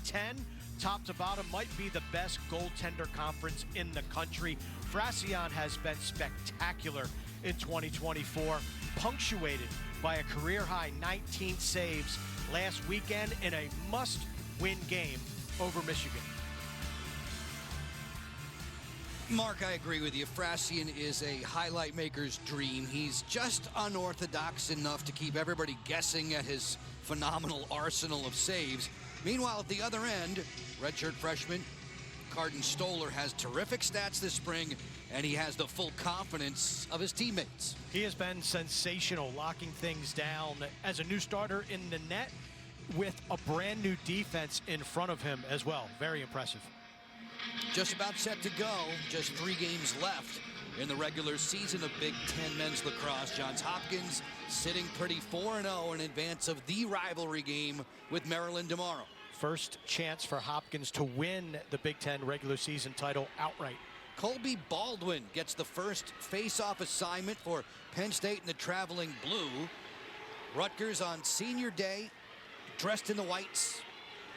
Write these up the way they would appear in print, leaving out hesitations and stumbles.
Ten, top to bottom, might be the best goaltender conference in the country. Frasian has been spectacular in 2024, punctuated by a career-high 19 saves last weekend in a must-win game over Michigan. Mark, I agree with you. Frasian is a highlight maker's dream. He's just unorthodox enough to keep everybody guessing at his phenomenal arsenal of saves. Meanwhile, at the other end, redshirt freshman Carden Stoller has terrific stats this spring, and he has the full confidence of his teammates. He has been sensational, locking things down as a new starter in the net with a brand new defense in front of him as well. Very impressive. Just about set to go. Just 3 games left in the regular season of Big Ten men's lacrosse. Johns Hopkins sitting pretty 4-0 in advance of the rivalry game with Maryland tomorrow. First chance for Hopkins to win the Big Ten regular season title outright. Colby Baldwin gets the first face-off assignment for Penn State in the traveling blue. Rutgers on senior day, dressed in the whites.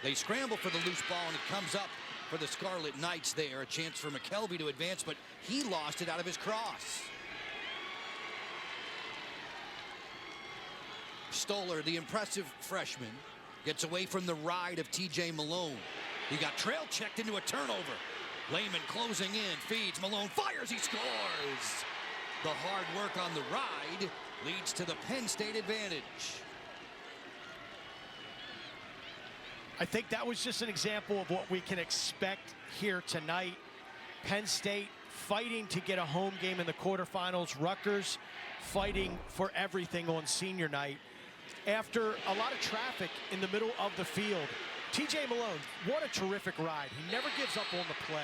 They scramble for the loose ball, and it comes up for the Scarlet Knights there. A chance for McKelvey to advance, but he lost it out of his cross. Stoller, the impressive freshman, gets away from the ride of TJ Malone. He got trail checked into a turnover. Lehman closing in, feeds, Malone fires, he scores! The hard work on the ride leads to the Penn State advantage. I think that was just an example of what we can expect here tonight. Penn State fighting to get a home game in the quarterfinals. Rutgers fighting for everything on senior night. After a lot of traffic in the middle of the field, TJ Malone, what a terrific ride. He never gives up on the play,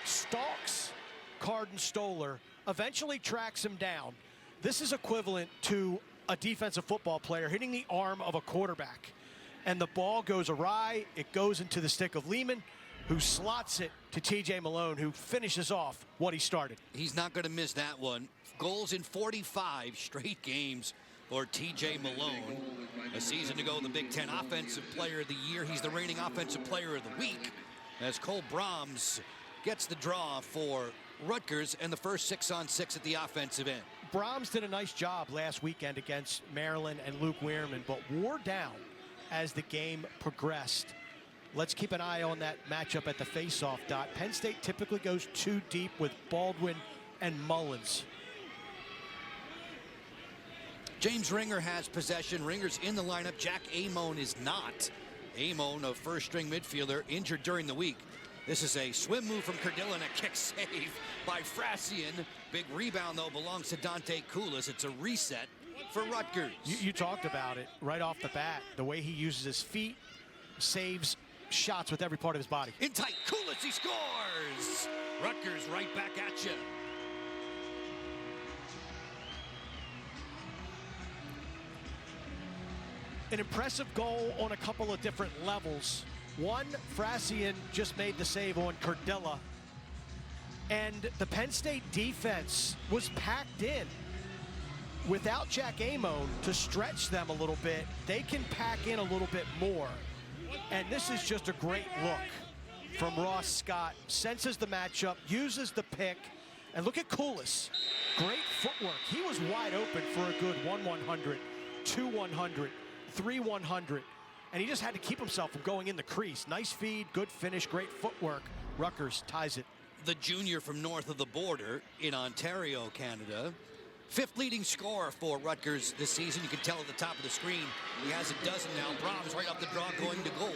stalks Carden Stoller, eventually tracks him down. This is equivalent to a defensive football player hitting the arm of a quarterback. And the ball goes awry, it goes into the stick of Lehman, who slots it to TJ Malone, who finishes off what he started. He's not going to miss that one. Goals in 45 straight games for TJ Malone. A season ago, the Big Ten Offensive Player of the Year. He's the reigning Offensive Player of the Week, as Cole Brahms gets the draw for Rutgers and the first 6-on-6 at the offensive end. Brahms did a nice job last weekend against Maryland and Luke Weirman, but wore down as the game progressed. Let's keep an eye on that matchup at the face-off dot. Penn State typically goes 2 deep with Baldwin and Mullins. James Ringer has possession. Ringer's in the lineup. Jack Amon is not. Amon, a first-string midfielder, injured during the week. This is a swim move from Cardilla and a kick save by Frasian. Big rebound, though, belongs to Dante Koulis. It's a reset for Rutgers. You talked about it right off the bat. The way he uses his feet, saves shots with every part of his body. In tight, Koulis, he scores! Rutgers right back at you. An impressive goal on a couple of different levels. One, Frasian just made the save on Cardilla. And the Penn State defense was packed in. Without Jack Amon to stretch them a little bit, they can pack in a little bit more. And this is just a great look from Ross Scott. Senses the matchup, uses the pick, and look at Koulis. Great footwork. He was wide open for a good 1-100, 2-100, 3-100, and he just had to keep himself from going in the crease. Nice feed, good finish, great footwork. Rutgers ties it. The junior from north of the border in Ontario, Canada. 5th leading scorer for Rutgers this season. You can tell at the top of the screen, he has a dozen now. Brahms right off the draw going to goal.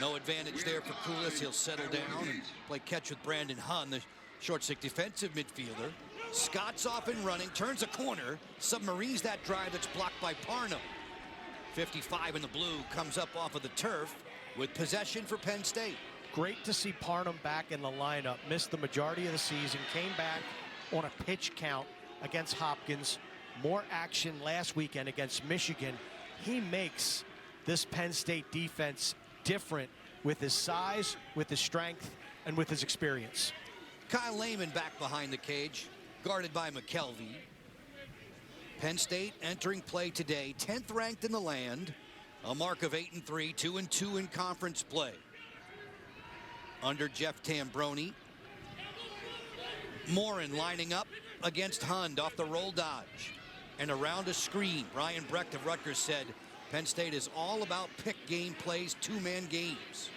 No advantage there for Koulis. He'll settle down and play catch with Brandon Hunn, the short stick defensive midfielder. Scott's off and running, turns a corner, submarines that drive that's blocked by Parnham. 55 in the blue comes up off of the turf with possession for Penn State. Great to see Parnham back in the lineup. Missed the majority of the season, came back on a pitch count against Hopkins. More action last weekend against Michigan. He makes this Penn State defense different with his size, with his strength, and with his experience. Kyle Lehman back behind the cage, guarded by McKelvey. Penn State entering play today, 10th ranked in the land, A mark of 8-3, 2-2 in conference play. Under Jeff Tambroni. Morin lining up against Hund off the roll dodge. And around a screen, Brian Brecht of Rutgers said Penn State is all about pick game plays, two-man games.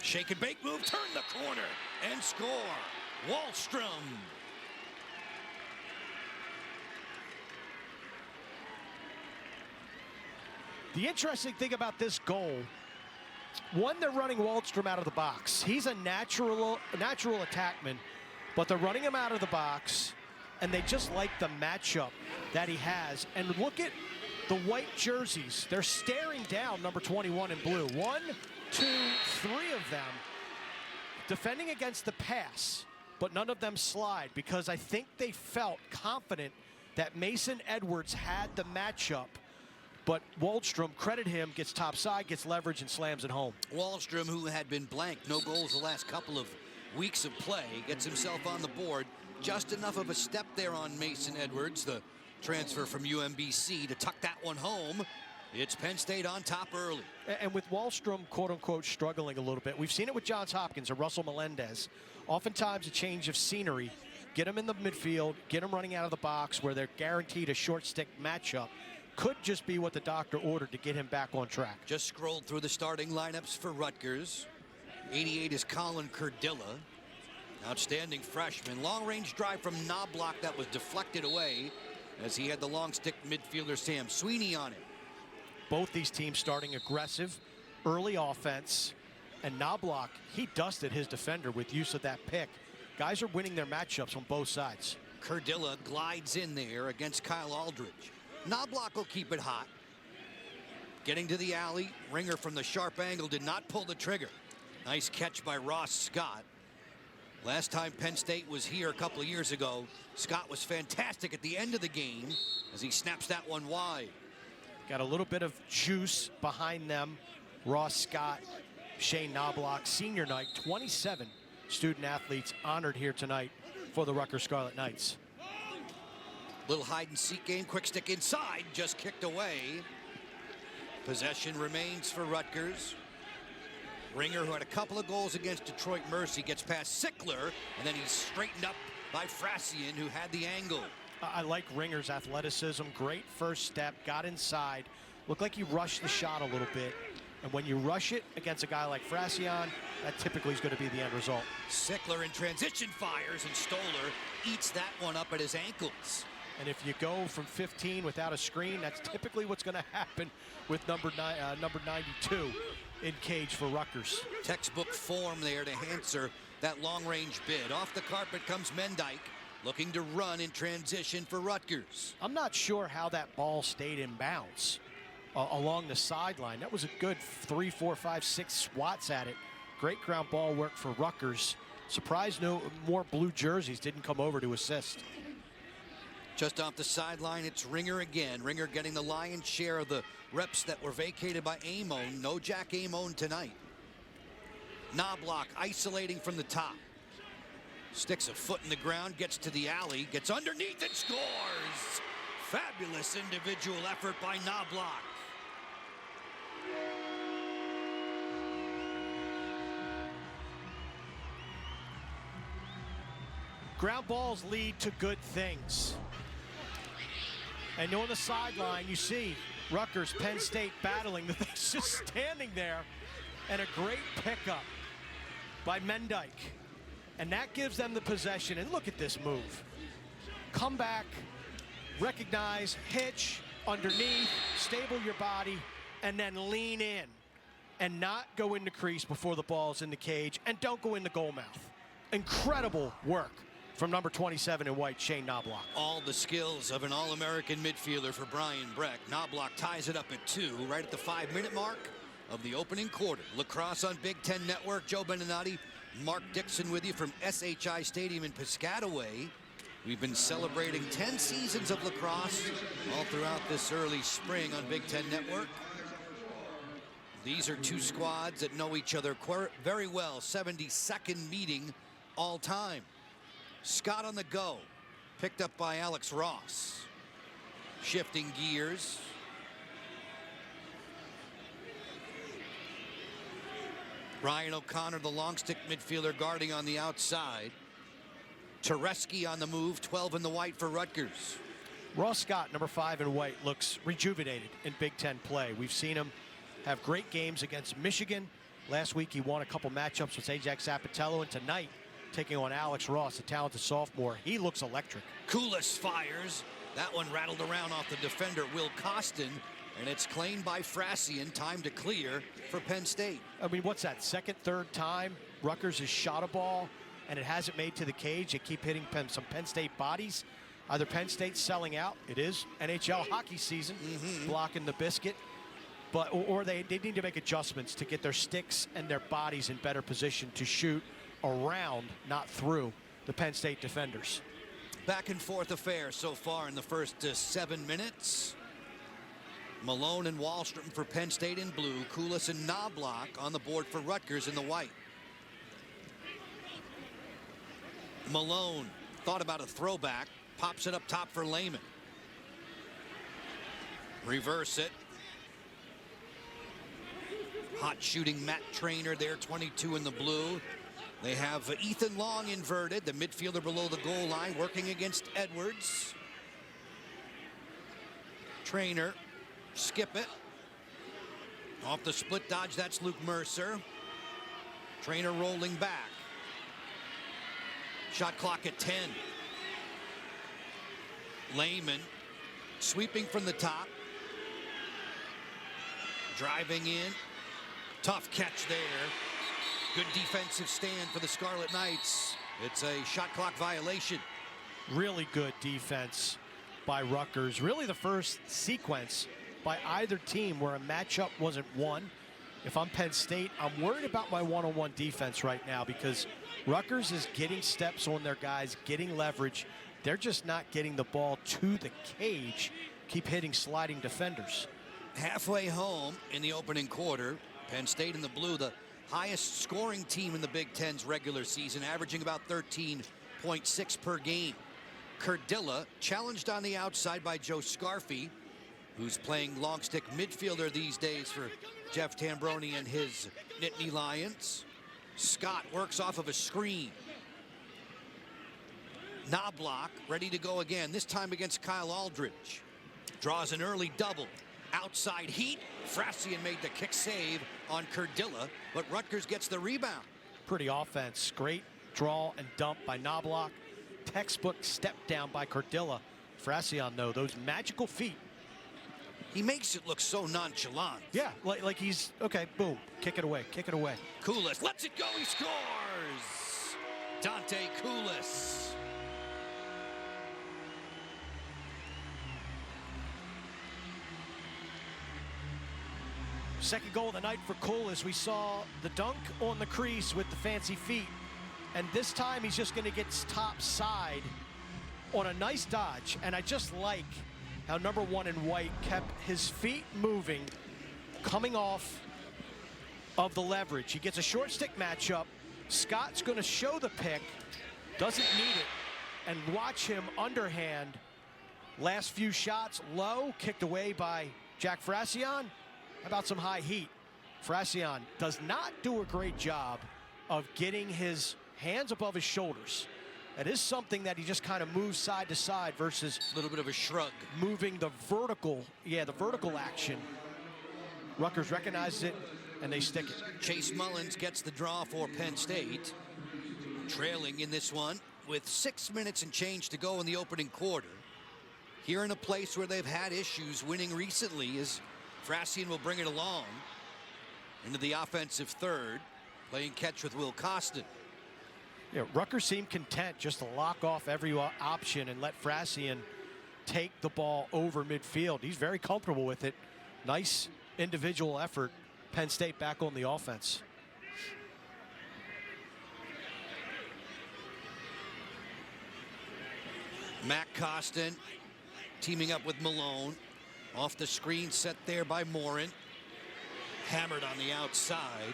Shake and bake move, turn the corner and score. Wahlstrom. The interesting thing about this goal, one, they're running Wahlstrom out of the box. He's a natural attackman, but they're running him out of the box, and they just like the matchup that he has. And look at the white jerseys. They're staring down number 21 in blue. 1, 2, 3 of them defending against the pass, but none of them slide because I think they felt confident that Mason Edwards had the matchup. But Wahlstrom, credit him, gets topside, gets leverage, and slams it home. Wahlstrom, who had been blank, no goals the last couple of weeks of play, gets himself on the board. Just enough of a step there on Mason Edwards, the transfer from UMBC, to tuck that one home. It's Penn State on top early. And with Wahlstrom, quote-unquote, struggling a little bit, we've seen it with Johns Hopkins or Russell Melendez. Oftentimes a change of scenery, get him in the midfield, get him running out of the box where they're guaranteed a short stick matchup. Could just be what the doctor ordered to get him back on track. Just scrolled through the starting lineups for Rutgers. 88 is Colin Curdilla. Outstanding freshman. Long-range drive from Knobloch that was deflected away as he had the long stick midfielder Sam Sweeney on it. Both these teams starting aggressive, early offense. And Knobloch, he dusted his defender with use of that pick. Guys are winning their matchups on both sides. Curdilla glides in there against Kyle Aldridge. Knobloch will keep it hot. Getting to the alley. Ringer from the sharp angle did not pull the trigger. Nice catch by Ross Scott. Last time Penn State was here a couple of years ago, Scott was fantastic at the end of the game as he snaps that one wide. Got a little bit of juice behind them. Ross Scott, Shane Knobloch, senior night, 27 student athletes honored here tonight for the Rutgers Scarlet Knights. Little hide and seek game, quick stick inside, just kicked away. Possession remains for Rutgers. Ringer, who had a couple of goals against Detroit Mercy, gets past Sickler, and then he's straightened up by Frassian, who had the angle. I like Ringer's athleticism. Great first step, got inside. Looked like he rushed the shot a little bit. And when you rush it against a guy like Frassian, that typically is going to be the end result. Sickler in transition fires, and Stoller eats that one up at his ankles. And if you go from 15 without a screen, that's typically what's going to happen with number 92 in cage for Rutgers. Textbook form there to answer that long-range bid. Off the carpet comes Mendyke, looking to run in transition for Rutgers. I'm not sure how that ball stayed in bounds along the sideline. That was a good 3, 4, 5, 6 swats at it. Great ground ball work for Rutgers. Surprised no more blue jerseys didn't come over to assist. Just off the sideline, it's Ringer again. Ringer getting the lion's share of the reps that were vacated by Amon. No Jack Amon tonight. Knobloch isolating from the top. Sticks a foot in the ground, gets to the alley, gets underneath and scores. Fabulous individual effort by Knobloch. Ground balls lead to good things. And on the sideline, you see Rutgers, Penn State battling. The thing's just standing there. And a great pickup by Mendyke. And that gives them the possession. And look at this move. Come back, recognize, hitch, underneath, stable your body, and then lean in. And not go into crease before the ball's in the cage. And don't go in the goal mouth. Incredible work from number 27 in white, Shane Knobloch. All the skills of an All-American midfielder for Brian Brecht. Knobloch ties it up at 2, right at the 5-minute mark of the opening quarter. Lacrosse on Big Ten Network. Joe Beninati, Mark Dixon with you from SHI Stadium in Piscataway. We've been celebrating 10 seasons of lacrosse all throughout this early spring on Big Ten Network. These are two squads that know each other very well. 72nd meeting all time. Scott on the go, picked up by Alex Ross. shifting gears. Ryan O'Connor, the long stick midfielder, guarding on the outside. Tereski on the move, 12 in the white for Rutgers. Ross Scott, number 5 in white, looks rejuvenated in Big Ten play. We've seen him have great games against Michigan. Last week he won a couple matchups with Ajax Zapatello, and tonight taking on Alex Ross, a talented sophomore. He looks electric. Koulis fires. That one rattled around off the defender, Will Costin, and it's claimed by Frasian. Time to clear for Penn State. I mean, what's that, second, third time Rutgers has shot a ball and it hasn't made to the cage? They keep hitting some Penn State bodies. Either Penn State's selling out, it is NHL hockey season, blocking the biscuit, but or they need to make adjustments to get their sticks and their bodies in better position to shoot around, not through, the Penn State defenders. Back and forth affair so far in the first 7 minutes. Malone and Wallstrom for Penn State in blue. Koulis and Knobloch on the board for Rutgers in the white. Malone thought about a throwback. Pops it up top for Lehman. Reverse it. Hot shooting Matt Trainer there, 22 in the blue. They have Ethan Long inverted, the midfielder below the goal line, working against Edwards. Trainer, skip it. Off the split dodge, that's Luke Mercer. Trainer rolling back. Shot clock at 10. Lehman sweeping from the top. Driving in. Tough catch there. Good defensive stand for the Scarlet Knights. It's a shot clock violation. Really good defense by Rutgers. Really the first sequence by either team where a matchup wasn't won. If I'm Penn State, I'm worried about my one-on-one defense right now because Rutgers is getting steps on their guys, getting leverage. They're just not getting the ball to the cage. Keep hitting sliding defenders. Halfway home in the opening quarter, Penn State in the blue, the highest scoring team in the Big Ten's regular season, averaging about 13.6 per game. Curdilla challenged on the outside by Joe Scarfy, who's playing long stick midfielder these days for Jeff Tambroni and his Nittany Lions. Scott works off of a screen. Knobloch ready to go again, this time against Kyle Aldridge. Draws an early double. Outside heat. Frasian made the kick save on Curdilla, but Rutgers gets the rebound. Pretty offense. Great draw and dump by Knobloch. Textbook step down by Curdilla. Frasian, though, those magical feet. He makes it look so nonchalant. Yeah, like he's, okay, boom, kick it away, kick it away. Koulis lets it go, he scores! Dante Koulis. Second goal of the night for Koulis. We saw the dunk on the crease with the fancy feet. And this time he's just going to get top side on a nice dodge. And I just like how number 1 in white kept his feet moving, coming off of the leverage. He gets a short stick matchup. Scott's going to show the pick, doesn't need it, and watch him underhand. Last few shots low, kicked away by Jack Frasian. How about some high heat? Frasian does not do a great job of getting his hands above his shoulders. That is something that he just kind of moves side to side versus a little bit of a shrug. Moving the vertical, the vertical action. Rutgers recognizes it, and they stick it. Chase Mullins gets the draw for Penn State. Trailing in this one with 6 minutes and change to go in the opening quarter. Here in a place where they've had issues winning recently as Frasian will bring it along into the offensive third, playing catch with Will Costin. Yeah, Rutgers seemed content just to lock off every option and let Frasian take the ball over midfield. He's very comfortable with it. Nice individual effort. Penn State back on the offense. Matt Costin teaming up with Malone. Off the screen set there by Morin. Hammered on the outside.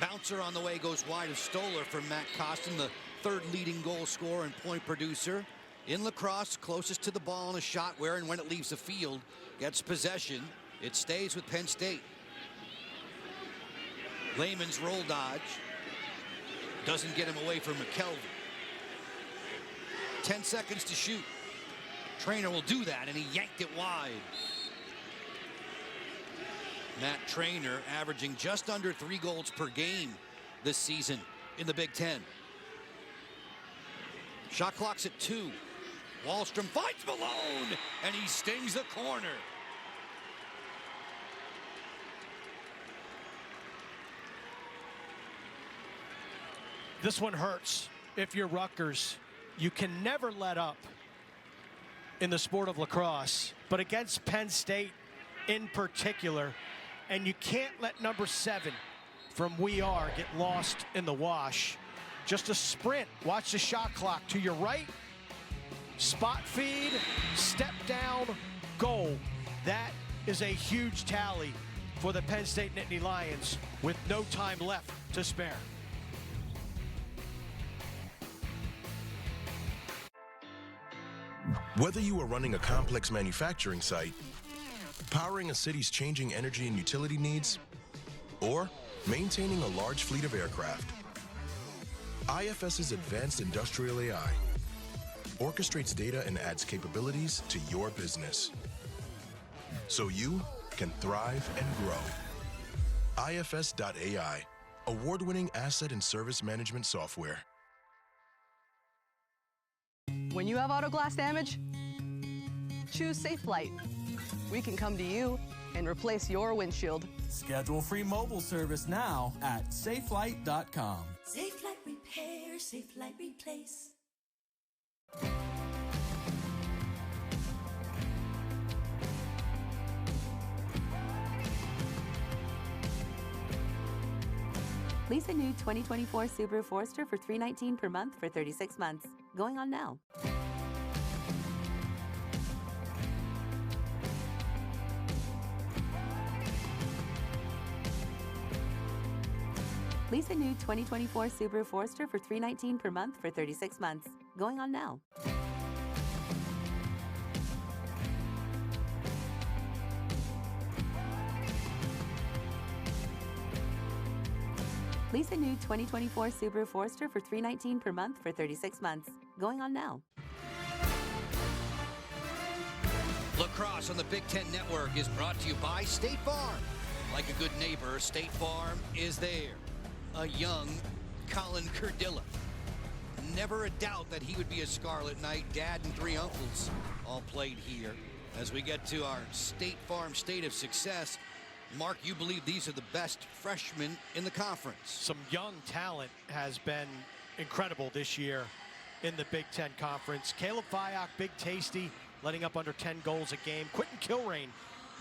Bouncer on the way goes wide of Stoller for Matt Costin, the third leading goal scorer and point producer. In lacrosse, closest to the ball in a shot where and when it leaves the field gets possession. It stays with Penn State. Lehman's roll dodge doesn't get him away from McKelvey. 10 seconds to shoot. Trainer will do that, and he yanked it wide. Matt Trainer averaging just under 3 goals per game this season in the Big Ten. Shot clock's at 2. Wahlstrom finds Malone, and he stings the corner. This one hurts if you're Rutgers. You can never let up in the sport of lacrosse, but against Penn State in particular, and you can't let number 7 from We Are get lost in the wash. Just a sprint. Watch the shot clock. To your right, spot feed, step down, goal. That is a huge tally for the Penn State Nittany Lions with no time left to spare. Whether you are running a complex manufacturing site, powering a city's changing energy and utility needs, or maintaining a large fleet of aircraft, IFS's advanced industrial AI orchestrates data and adds capabilities to your business so you can thrive and grow. IFS.ai, award-winning asset and service management software. When you have auto glass damage, choose Safelite. We can come to you and replace your windshield. Schedule free mobile service now at safelite.com. Safelite Repair, Safelite Replace. Lease a new 2024 Subaru Forester for $319 per month for 36 months. Going on now. Lease a new 2024 Subaru Forester for $319 per month for 36 months. Going on now. Lease a new 2024 Subaru Forester for $319 per month for 36 months. Going on now. Lacrosse on the Big Ten Network is brought to you by State Farm. Like a good neighbor, State Farm is there. A young Colin Cardilla. Never a doubt that he would be a Scarlet Knight. Dad and 3 uncles all played here. As we get to our State Farm State of Success, Mark, you believe these are the best freshmen in the conference. Some young talent has been incredible this year in the Big Ten Conference. Caleb Fyock, Big Tasty, letting up under 10 goals a game. Quentin Kilrain,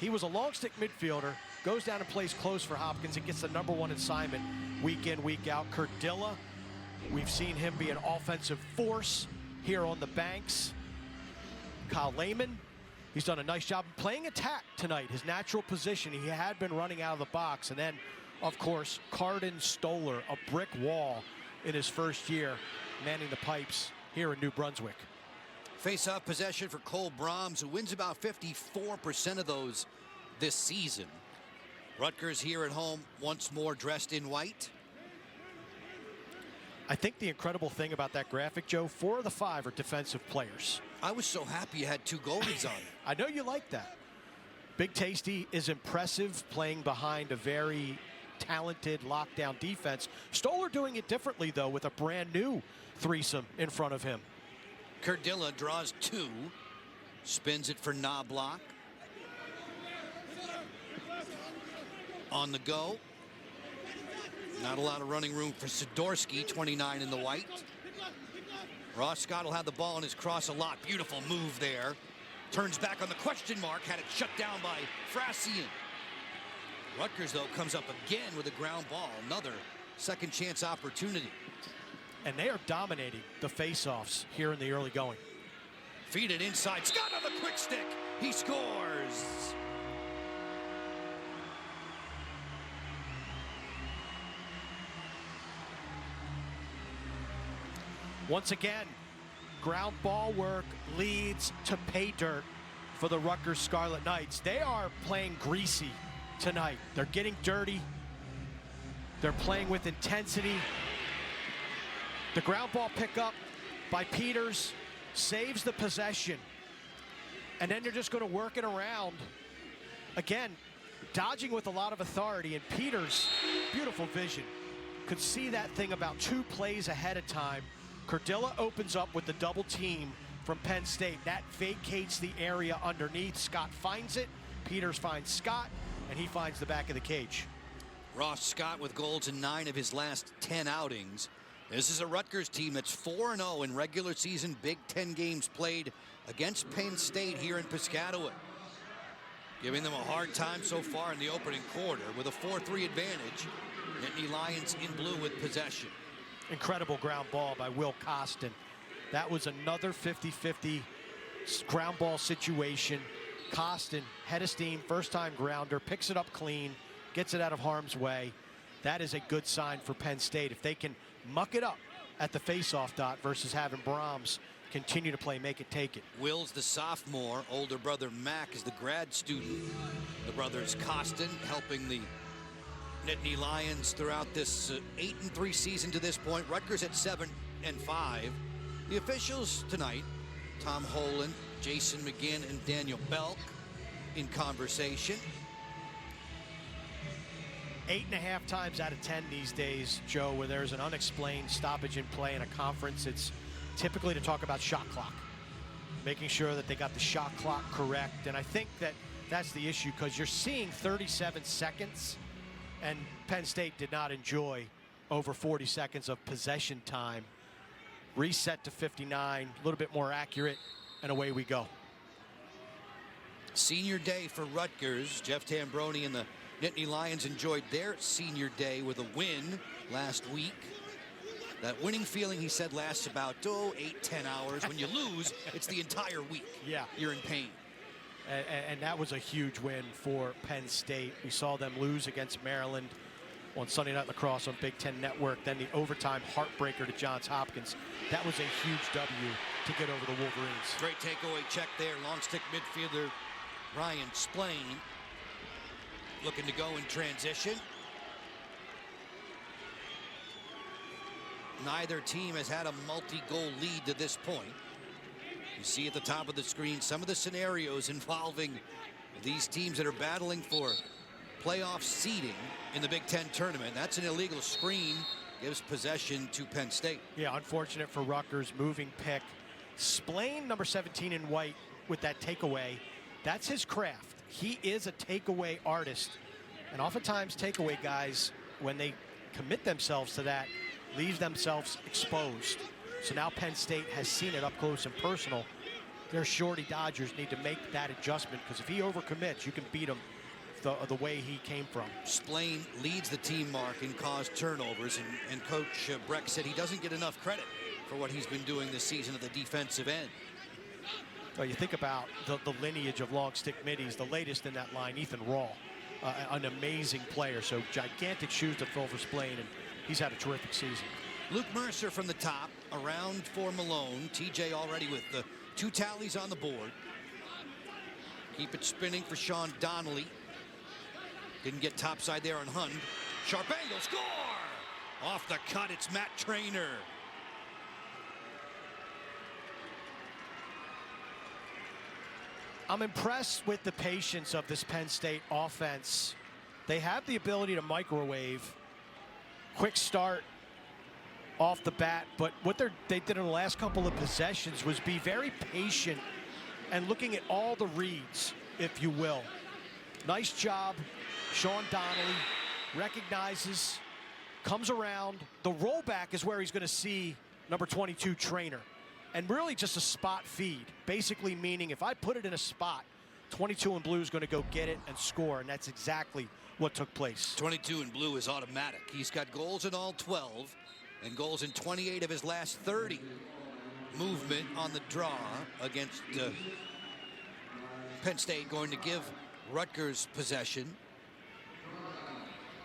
he was a long stick midfielder, goes down and plays close for Hopkins and gets the #1 assignment week in, week out. Cardilla, we've seen him be an offensive force here on the banks. Kyle Lehman, he's done a nice job playing attack tonight, his natural position. He had been running out of the box. And then, of course, Carden Stoller, a brick wall in his first year, manning the pipes here in New Brunswick. Face-off possession for Cole Brahms, who wins about 54% of those this season. Rutgers here at home once more dressed in white. I think the incredible thing about that graphic, Joe, 4 of the 5 are defensive players. I was so happy you had 2 goalies on it. I know you like that. Big Tasty is impressive, playing behind a very talented lockdown defense. Stoller doing it differently, though, with a brand new threesome in front of him. Cardilla draws 2, spins it for Knobloch. On the go. Not a lot of running room for Sidorsky, 29 in the white. Ross Scott will have the ball in his cross a lot. Beautiful move there. Turns back on the question mark. Had it shut down by Frassian. Rutgers, though, comes up again with a ground ball. Another second chance opportunity. And they are dominating the faceoffs here in the early going. Feed it inside. Scott on the quick stick. He scores. Once again, ground ball work leads to pay dirt for the Rutgers Scarlet Knights. They are playing greasy tonight. They're getting dirty. They're playing with intensity. The ground ball pickup by Peters saves the possession. And then they're just going to work it around. Again, dodging with a lot of authority. And Peters, beautiful vision, could see that thing about 2 plays ahead of time. Cardilla opens up with the double team from Penn State. That vacates the area underneath. Scott finds it. Peters finds Scott, and he finds the back of the cage. Ross Scott with goals in 9 of his last 10 outings. This is a Rutgers team that's 4-0 in regular season Big Ten games played against Penn State here in Piscataway. Giving them a hard time so far in the opening quarter with a 4-3 advantage. Nittany Lions in blue with possession. Incredible ground ball by Will Costin. That was another 50-50 ground ball situation. Costin, head of steam, first-time grounder, picks it up clean, gets it out of harm's way. That is a good sign for Penn State. If they can muck it up at the face-off dot versus having Brahms continue to play make it, take it. Will's the sophomore. Older brother Mac is the grad student. The brothers Costin helping the Nittany Lions throughout this 8-3 season to this point. Rutgers at 7-5. The officials tonight, Tom Holand, Jason McGinn, and Daniel Belk in conversation. 8.5 times out of 10 these days, Joe, where there's an unexplained stoppage in play in a conference, it's typically to talk about shot clock, making sure that they got the shot clock correct. And I think that that's the issue, because you're seeing 37 seconds, and Penn State did not enjoy over 40 seconds of possession time. Reset to 59, a little bit more accurate, and away we go. Senior day for Rutgers. Jeff Tambroni and the Nittany Lions enjoyed their senior day with a win last week. That winning feeling, he said, lasts about 8-10 hours. When you lose, it's the entire week. Yeah. You're in pain. And that was a huge win for Penn State. We saw them lose against Maryland on Sunday Night Lacrosse on Big Ten Network. Then the overtime heartbreaker to Johns Hopkins. That was a huge W to get over the Wolverines. Great takeaway check there. Long stick midfielder Ryan Splain looking to go in transition. Neither team has had a multi-goal lead to this point. You see at the top of the screen some of the scenarios involving these teams that are battling for playoff seeding in the Big Ten tournament. That's an illegal screen. Gives possession to Penn State. Yeah, unfortunate for Rutgers. Moving pick. Splain, number 17 in white, with that takeaway. That's his craft. He is a takeaway artist. And oftentimes takeaway guys, when they commit themselves to that, leave themselves exposed. So now Penn State has seen it up close and personal. Their shorty Dodgers need to make that adjustment, because if he overcommits, you can beat him the way he came from. Splain leads the team mark in caused turnovers, and Coach Breck said he doesn't get enough credit for what he's been doing this season at the defensive end. Well, you think about the lineage of long stick middies, the latest in that line, Ethan Rawl, an amazing player. So gigantic shoes to fill for Splain, and he's had a terrific season. Luke Mercer from the top, around for Malone. TJ already with the 2 tallies on the board. Keep it spinning for Sean Donnelly. Didn't get topside there on Hund. Sharp angle, score! Off the cut, it's Matt Trainer. I'm impressed with the patience of this Penn State offense. They have the ability to microwave. Quick start off the bat, but what they did in the last couple of possessions was be very patient and looking at all the reads, if you will. Nice job. Sean Donnelly recognizes, comes around. The rollback is where he's going to see number 22 Trainer. And really just a spot feed, basically meaning if I put it in a spot, 22 in blue is going to go get it and score, and that's exactly what took place. 22 in blue is automatic. He's got goals in all 12 and goals in 28 of his last 30. Movement on the draw against Penn State, going to give Rutgers possession.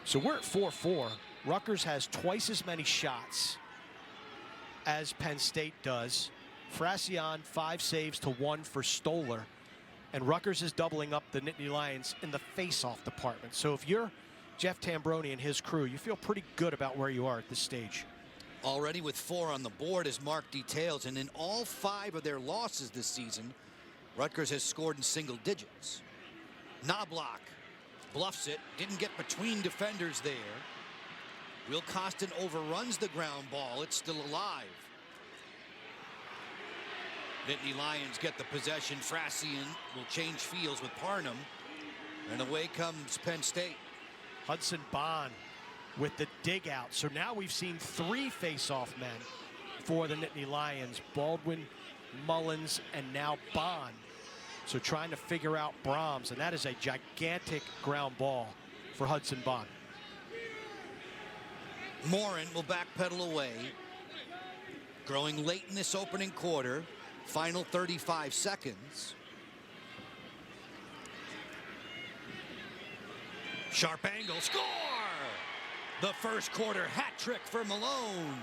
So we're at 4-4. Rutgers has twice as many shots as Penn State does. Fracion 5 saves to 1 for Stoller. And Rutgers is doubling up the Nittany Lions in the face-off department. So if you're Jeff Tambroni and his crew, you feel pretty good about where you are at this stage. Already with 4 on the board, as Mark details, and in all 5 of their losses this season, Rutgers has scored in single digits. Knobloch bluffs it, didn't get between defenders there. Will Costin overruns the ground ball. It's still alive. Nittany Lions get the possession. Fracion will change fields with Parnham. And away comes Penn State. Hudson Bond with the dig out. So now we've seen 3 face-off men for the Nittany Lions. Baldwin, Mullins, and now Bond. So trying to figure out Brahms, and that is a gigantic ground ball for Hudson Bond. Morin will backpedal away. Growing late in this opening quarter. Final 35 seconds. Sharp angle, score! The first quarter hat trick for Malone.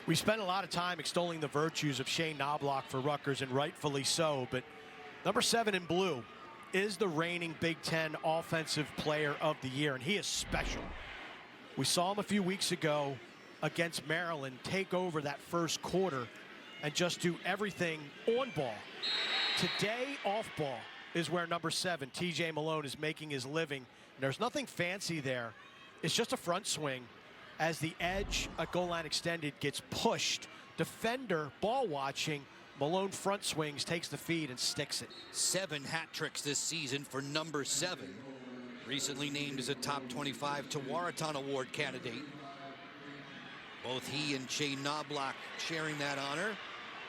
We spent a lot of time extolling the virtues of Shane Knobloch for Rutgers, and rightfully so, but number 7 in blue is the reigning Big Ten Offensive Player of the Year, and he is special. We saw him a few weeks ago against Maryland take over that first quarter and just do everything on ball. Today, off ball is where number 7, TJ Malone, is making his living. There's nothing fancy there. It's just a front swing as the edge at goal line extended gets pushed. Defender ball watching. Malone front swings, takes the feed, and sticks it. 7 hat tricks this season for number 7. Recently named as a top 25 Tewaaraton Award candidate. Both he and Shane Knobloch sharing that honor.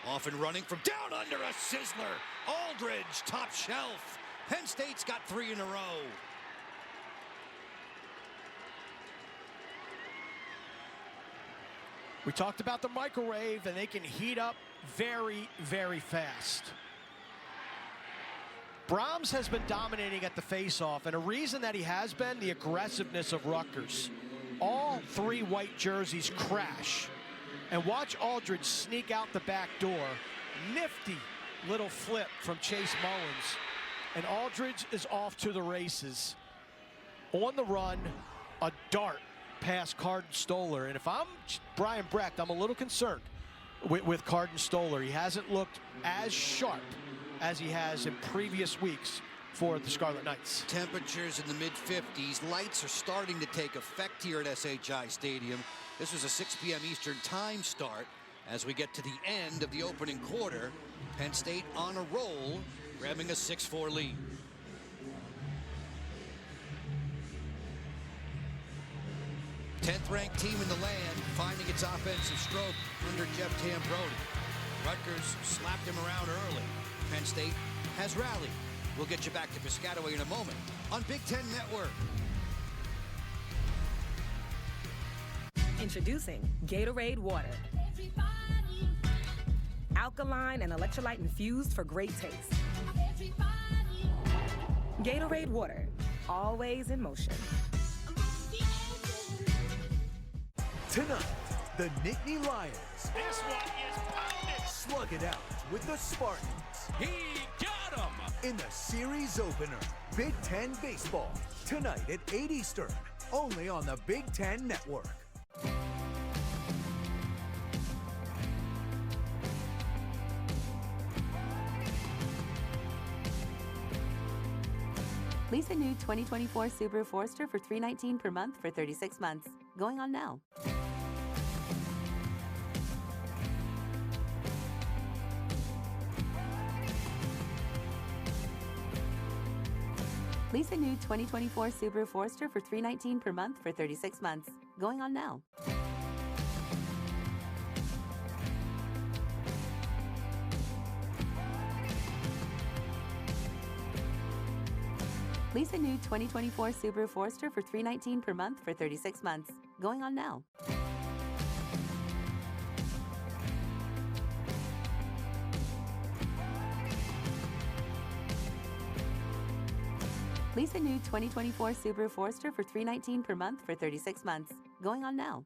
Often running from down under a sizzler. Aldridge, top shelf. Penn State's got 3 in a row. We talked about the microwave, and they can heat up very, very fast. Brahms has been dominating at the faceoff, and a reason that he has been the aggressiveness of Rutgers. All 3 white jerseys crash. And watch Aldridge sneak out the back door. Nifty little flip from Chase Mullins. And Aldridge is off to the races. On the run, a dart past Carden Stoller. And if I'm Brian Brecht, I'm a little concerned with Carden Stoller. He hasn't looked as sharp as he has in previous weeks for the Scarlet Knights. Temperatures in the mid-50s. Lights are starting to take effect here at SHI Stadium. This was a 6 p.m. Eastern time start as we get to the end of the opening quarter. Penn State on a roll, grabbing a 6-4 lead. Tenth-ranked team in the land finding its offensive stroke under Jeff Tambroni. Rutgers slapped him around early. Penn State has rallied. We'll get you back to Piscataway in a moment on Big Ten Network. Introducing Gatorade Water. Alkaline and electrolyte infused for great taste. Gatorade Water, always in motion. Tonight, the Nittany Lions. This one is pounded. Slug it out with the Spartans. He got him. In the series opener, Big Ten Baseball. Tonight at 8 Eastern, only on the Big Ten Network. Lease a new 2024 Subaru Forester for $319 per month for 36 months. Going on now. Lease a new 2024 Subaru Forester for $319 per month for 36 months. Going on now. Lease a new 2024 Subaru Forester for $319 per month for 36 months. Going on now. Lease a new 2024 Subaru Forester for $319 per month for 36 months. Going on now.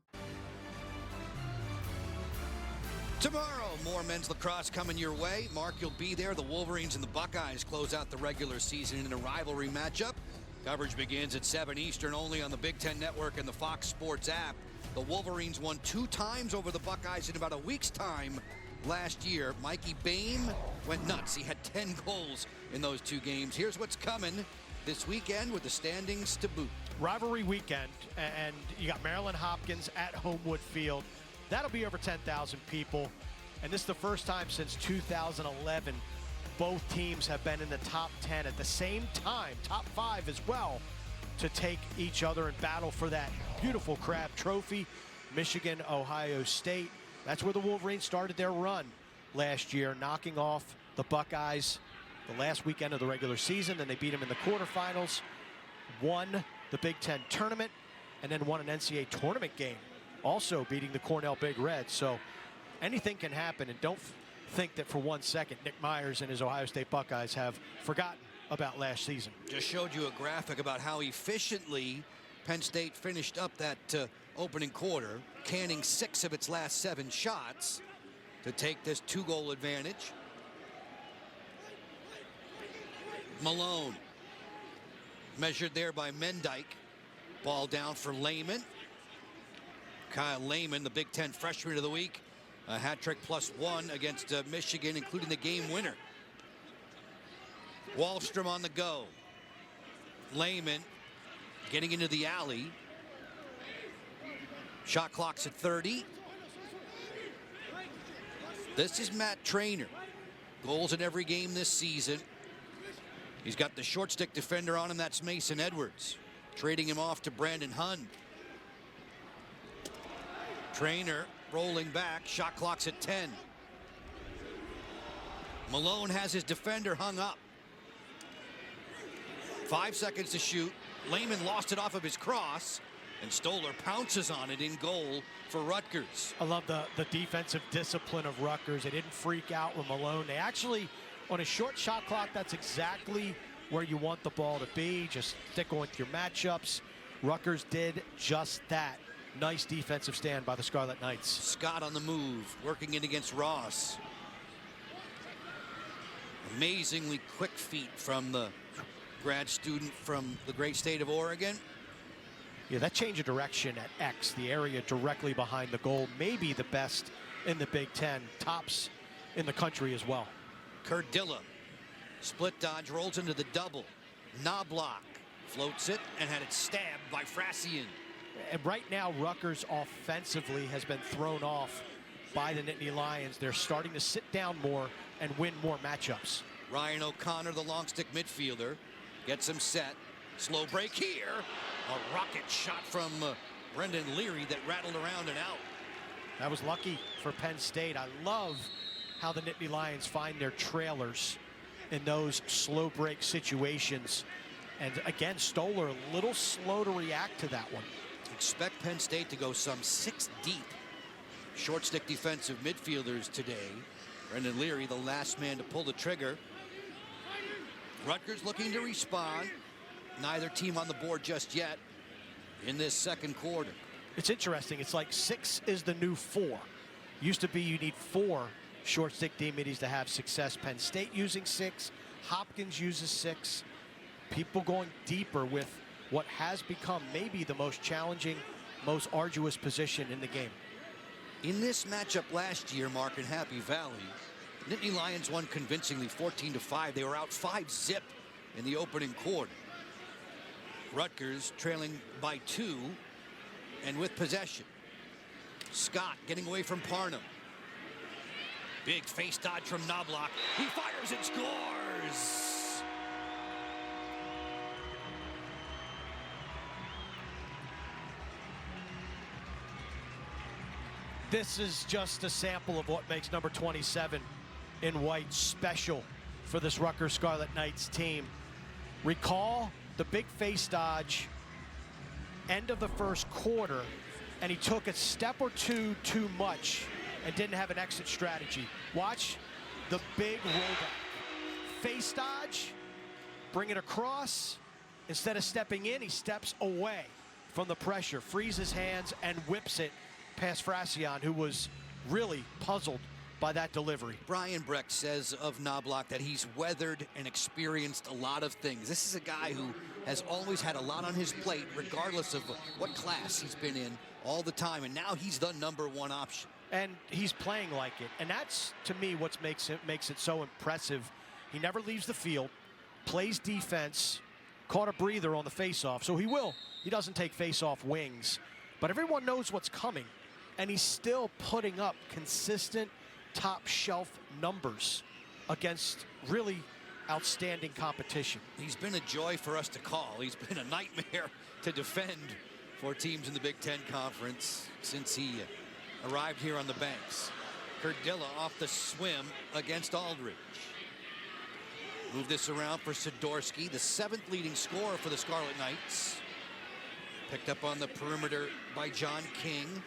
Tomorrow, more men's lacrosse coming your way. Mark, you'll be there. The Wolverines and the Buckeyes close out the regular season in a rivalry matchup. Coverage begins at 7 Eastern only on the Big Ten Network and the Fox Sports app. The Wolverines won 2 times over the Buckeyes in about a week's time last year. Mikey Boehm went nuts. He had 10 goals in those 2 games. Here's what's coming this weekend with the standings to boot. Rivalry weekend, and you got Maryland Hopkins at Homewood Field. That'll be over 10,000 people, and this is the first time since 2011 both teams have been in the top 10 at the same time, top 5 as well, to take each other and battle for that beautiful Crab Trophy. Michigan, Ohio State. That's where the Wolverines started their run last year, knocking off the Buckeyes the last weekend of the regular season. Then they beat them in the quarterfinals, won the Big Ten tournament, and then won an NCAA tournament game, also beating the Cornell Big Red. So anything can happen, and don't think that for 1 second Nick Myers and his Ohio State Buckeyes have forgotten about last season. Just showed you a graphic about how efficiently Penn State finished up that opening quarter, canning 6 of its last 7 shots to take this 2-goal advantage. Malone measured there by Mendyke. Ball down for Lehman. Kyle Lehman, the Big Ten Freshman of the Week. A hat trick +1 against Michigan, including the game winner. Wahlstrom on the go. Lehman getting into the alley. Shot clock's at 30. This is Matt Traynor. Goals in every game this season. He's got the short stick defender on him. That's Mason Edwards. Trading him off to Brandon Hunn. Traynor rolling back. Shot clock's at 10. Malone has his defender hung up. 5 seconds to shoot. Lehman lost it off of his cross, and Stoller pounces on it in goal for Rutgers. I love the defensive discipline of Rutgers. They didn't freak out with Malone. They actually, on a short shot clock, that's exactly where you want the ball to be. Just stick with your matchups. Rutgers did just that. Nice defensive stand by the Scarlet Knights. Scott on the move, working in against Ross. Amazingly quick feet from the grad student from the great state of Oregon. Yeah, that change of direction at X, the area directly behind the goal, maybe the best in the Big Ten, tops in the country as well. Kurdilla, split dodge, rolls into the double. Knobloch floats it and had it stabbed by Frassian. And right now, Rutgers offensively has been thrown off by the Nittany Lions. They're starting to sit down more and win more matchups. Ryan O'Connor, the long stick midfielder, gets him set. Slow break here. A rocket shot from Brendan Leary that rattled around and out. That was lucky for Penn State. I love how the Nittany Lions find their trailers in those slow break situations. And again, Stoller a little slow to react to that one. Expect Penn State to go some 6 deep. Short stick defensive midfielders today. Brendan Leary, the last man to pull the trigger. Rutgers looking to respond. Neither team on the board just yet in this second quarter. It's interesting. It's like 6 is the new 4. Used to be you need 4 short stick D-middies to have success. Penn State using 6. Hopkins uses 6. People going deeper with what has become maybe the most challenging, most arduous position in the game. In this matchup last year, Mark, in Happy Valley, Nittany Lions won convincingly 14-5. They were out 5-zip in the opening quarter. Rutgers trailing by 2 and with possession. Scott getting away from Parnham. Big face dodge from Knobloch. He fires and scores! This is just a sample of what makes number 27 in white special for this Rutgers Scarlet Knights team. Recall the big face dodge end of the first quarter, and he took a step or two too much and didn't have an exit strategy. Watch the big rollback. Face dodge, bring it across, Instead of stepping in, he steps away from the pressure, frees his hands, and whips it past Frassian, who was really puzzled by that delivery. Brian Breck says of Knobloch that he's weathered and experienced a lot of things. This is a guy who has always had a lot on his plate, regardless of what class he's been in all the time, and now he's the #1 option. And he's playing like it, and that's, to me, what makes it so impressive. He never leaves the field, plays defense, caught a breather on the faceoff, so he doesn't take faceoff wings, but everyone knows what's coming, and he's still putting up consistent top shelf numbers against really outstanding competition. He's been a joy for us to call. He's been a nightmare to defend for teams in the Big Ten Conference since he arrived here on the banks. Kurdilla off the swim against Aldridge. Move this around for Sidorsky, the 7th leading scorer for the Scarlet Knights. Picked up on the perimeter by John King.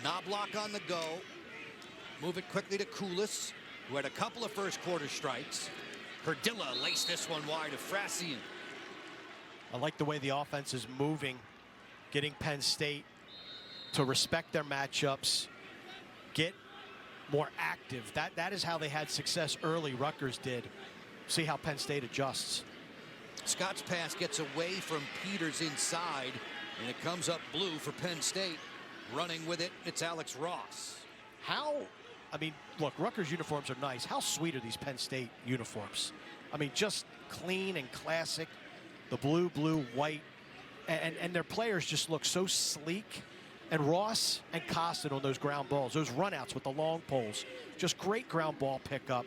Knobloch on the go. Move it quickly to Koulis, who had a couple of first quarter strikes. Kurdilla laced this one wide to Frassian. I like the way the offense is moving, getting Penn State to respect their matchups, get more active. That is how they had success early. Rutgers did. See how Penn State adjusts. Scott's pass gets away from Peters inside, and it comes up blue for Penn State. Running with it, it's Alex Ross. I mean, look, Rutgers uniforms are nice. How sweet are these Penn State uniforms? I mean, just clean and classic. The blue, white, and their players just look so sleek. And Ross and Costin on those ground balls, those runouts with the long poles, just great ground ball pickup.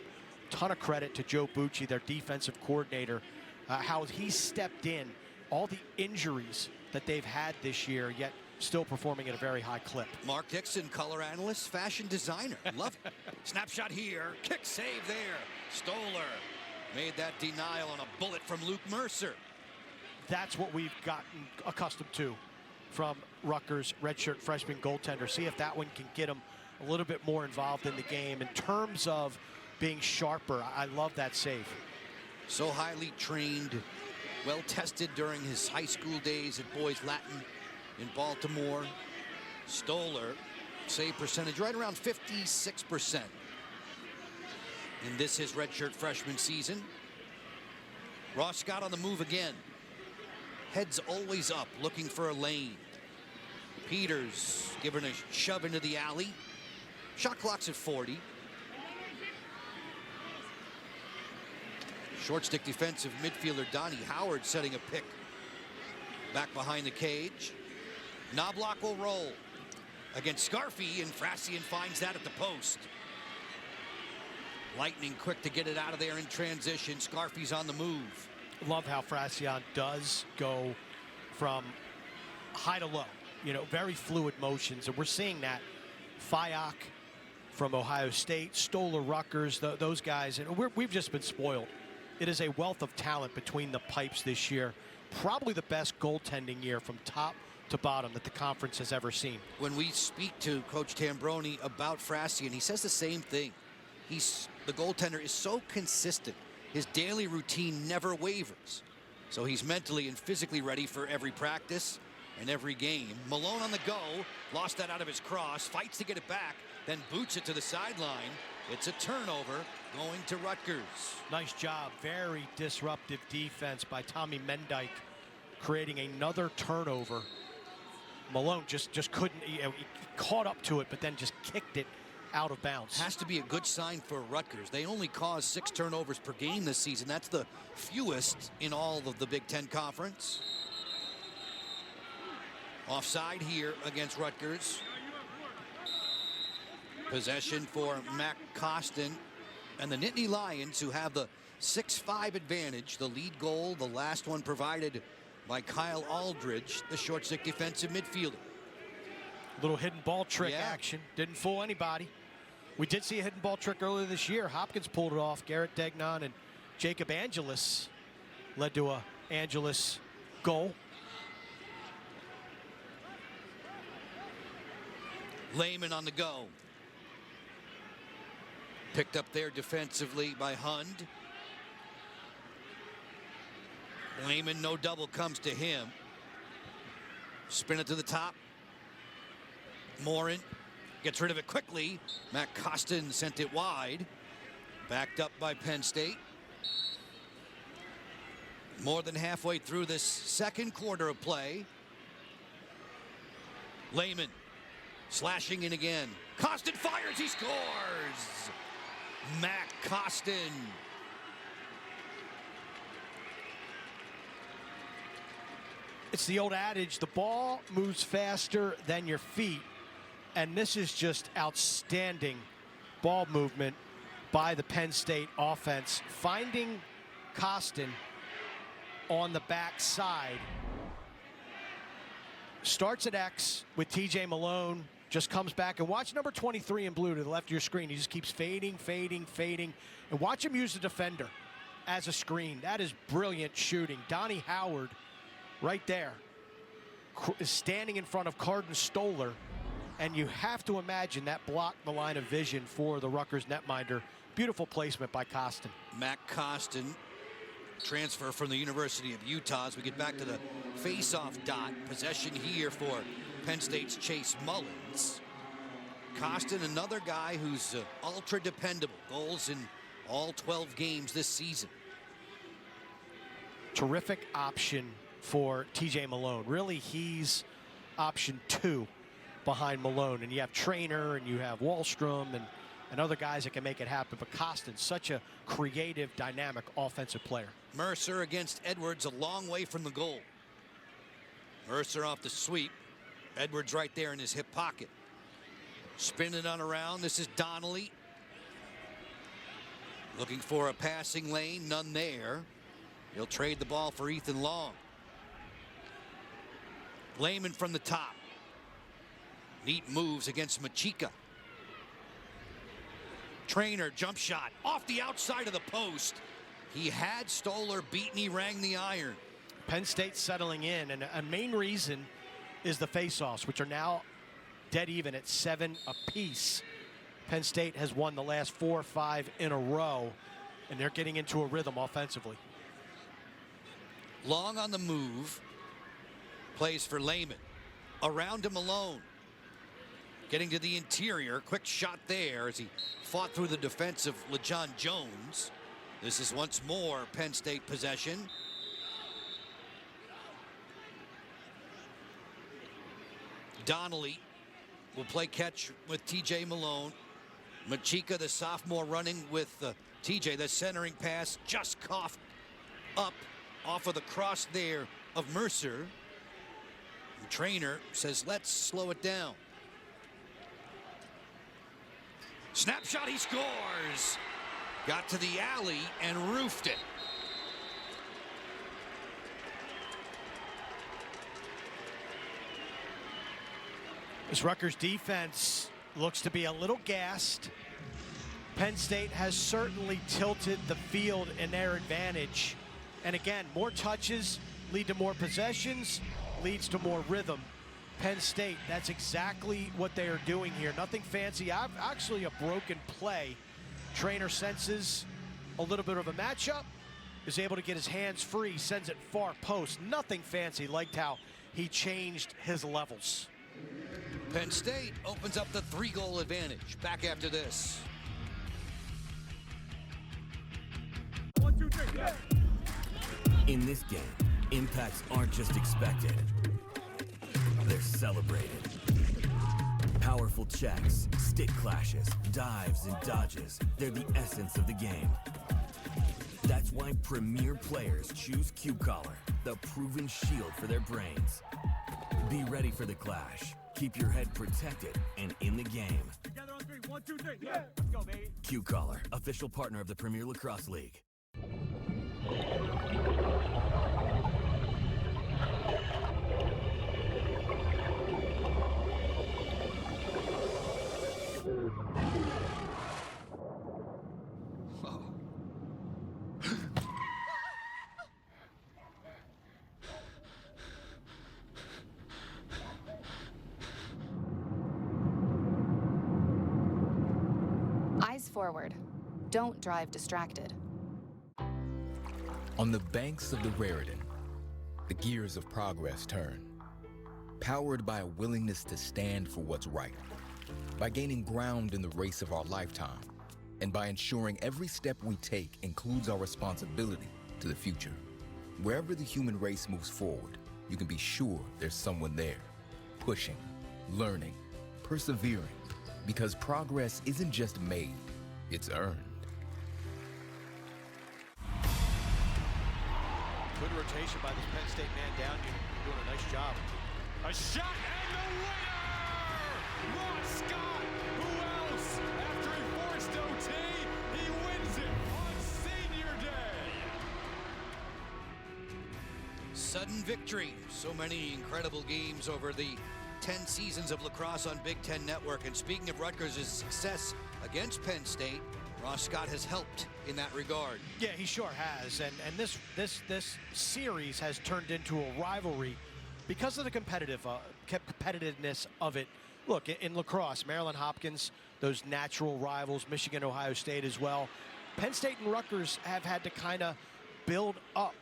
Ton of credit to Joe Bucci, their defensive coordinator, how he stepped in, all the injuries that they've had this year, yet still performing at a very high clip. Mark Dixon, color analyst, fashion designer. Love it. Snapshot here. Kick save there. Stoller made that denial on a bullet from Luke Mercer. That's what we've gotten accustomed to from Rutgers redshirt freshman goaltender. See if that one can get him a little bit more involved in the game in terms of being sharper. I love that save. So highly trained, well tested during his high school days at Boys Latin in Baltimore. Stoller, save percentage right around 56% in this his redshirt freshman season. Ross Scott on the move again. Heads always up, looking for a lane. Peters giving a shove into the alley. Shot clock's at 40. Short stick defensive midfielder Donnie Howard setting a pick back behind the cage. Knobloch will roll against Scarfy, and Frassian finds that at the post. Lightning quick to get it out of there in transition. Scarfy's on the move. Love how Frassian does go from high to low. You know, very fluid motions, and we're seeing that. Fyock from Ohio State, Stoller, Rutgers, those guys, and we've just been spoiled. It is a wealth of talent between the pipes this year. Probably the best goaltending year from top to bottom that the conference has ever seen. When we speak to Coach Tambroni about Frassian, he says the same thing. The goaltender is so consistent. His daily routine never wavers. So he's mentally and physically ready for every practice and every game. Malone on the go, lost that out of his cross, fights to get it back, then boots it to the sideline. It's a turnover going to Rutgers. Nice job. Very disruptive defense by Tommy Mendyke, creating another turnover. Malone just couldn't, he caught up to it, but then just kicked it out of bounds. Has to be a good sign for Rutgers. They only caused 6 turnovers per game this season. That's the fewest in all of the Big Ten Conference. Offside here against Rutgers. Possession for Mac Costin and the Nittany Lions, who have the 6-5 advantage. The lead goal, the last one provided by Kyle Aldridge, the short stick defensive midfielder. Little hidden ball trick action. Didn't fool anybody. We did see a hidden ball trick earlier this year. Hopkins pulled it off. Garrett Degnan and Jacob Angelus led to a Angelus goal. Lehman on the go. Picked up there defensively by Hund. Lehman, no double comes to him. Spin it to the top. Morin gets rid of it quickly. Matt Costin sent it wide. Backed up by Penn State. More than halfway through this second quarter of play. Lehman slashing in again. Costin fires, he scores! Matt Costin. It's the old adage, the ball moves faster than your feet. And this is just outstanding ball movement by the Penn State offense. Finding Costin on the backside. Starts at X with TJ Malone. Just comes back. And watch number 23 in blue to the left of your screen. He just keeps fading, fading, fading. And watch him use the defender as a screen. That is brilliant shooting. Donnie Howard right there is standing in front of Carden Stoller. And you have to imagine that blocked the line of vision for the Rutgers netminder. Beautiful placement by Costin. Matt Costin, transfer from the University of Utah. As we get back to the face-off dot. Possession here for Penn State's Chase Mullins. Costin, another guy who's ultra dependable. Goals in all 12 games this season. Terrific option for TJ Malone. Really, he's option 2 behind Malone. And you have Trainer and you have Wallstrom and other guys that can make it happen. But Costin's such a creative, dynamic offensive player. Mercer against Edwards, a long way from the goal. Mercer off the sweep. Edwards right there in his hip pocket. Spinning on around. This is Donnelly. Looking for a passing lane. None there. He'll trade the ball for Ethan Long. Lehman from the top. Neat moves against Machika. Trainer, jump shot off the outside of the post. He had Stoller beaten. He rang the iron. Penn State settling in, and a main reason is the faceoffs, which are now dead even at 7 apiece. Penn State has won the last 4 or 5 in a row, and they're getting into a rhythm offensively. Long on the move. Plays for Lehman. Around to Malone. Getting to the interior. Quick shot there as he fought through the defense of LeJon Jones. This is once more Penn State possession. Donnelly will play catch with TJ Malone. Machika, the sophomore, running with TJ. The centering pass just coughed up off of the cross there of Mercer. The trainer says, let's slow it down. Snapshot, he scores. Got to the alley and roofed it. This Rutgers defense looks to be a little gassed. Penn State has certainly tilted the field in their advantage. And again, more touches lead to more possessions, leads to more rhythm. Penn State, that's exactly what they are doing here. Nothing fancy. Actually a broken play. Trainer senses a little bit of a matchup, is able to get his hands free, sends it far post. Nothing fancy. Liked how he changed his levels. Penn State opens up the 3-goal advantage. Back after this. 1, 2, 3, yeah. In this game, impacts aren't just expected. They're celebrated. Powerful checks, stick clashes, dives, and dodges. They're the essence of the game. That's why premier players choose Q-Collar, the proven shield for their brains. Be ready for the clash. Keep your head protected and in the game. Together on 3, 1, 2, 3, yeah. Let's go, baby. Q-Collar, official partner of the Premier Lacrosse League. Eyes forward. Don't drive distracted. On the banks of the Raritan, the gears of progress turn. Powered by a willingness to stand for what's right, by gaining ground in the race of our lifetime, and by ensuring every step we take includes our responsibility to the future. Wherever the human race moves forward, you can be sure there's someone there, pushing, learning, persevering, because progress isn't just made, it's earned. Good rotation by this Penn State man down unit. Doing a nice job. A shot and the winner! Ross Scott! Who else? After he forced OT, he wins it on Senior Day! Sudden victory. So many incredible games over the 10 seasons of lacrosse on Big Ten Network. And speaking of Rutgers' success against Penn State, Ross Scott has helped in that regard. Yeah, he sure has. And this series has turned into a rivalry because of the competitiveness of it. Look, in lacrosse, Maryland Hopkins, those natural rivals, Michigan, Ohio State as well. Penn State and Rutgers have had to kind of build up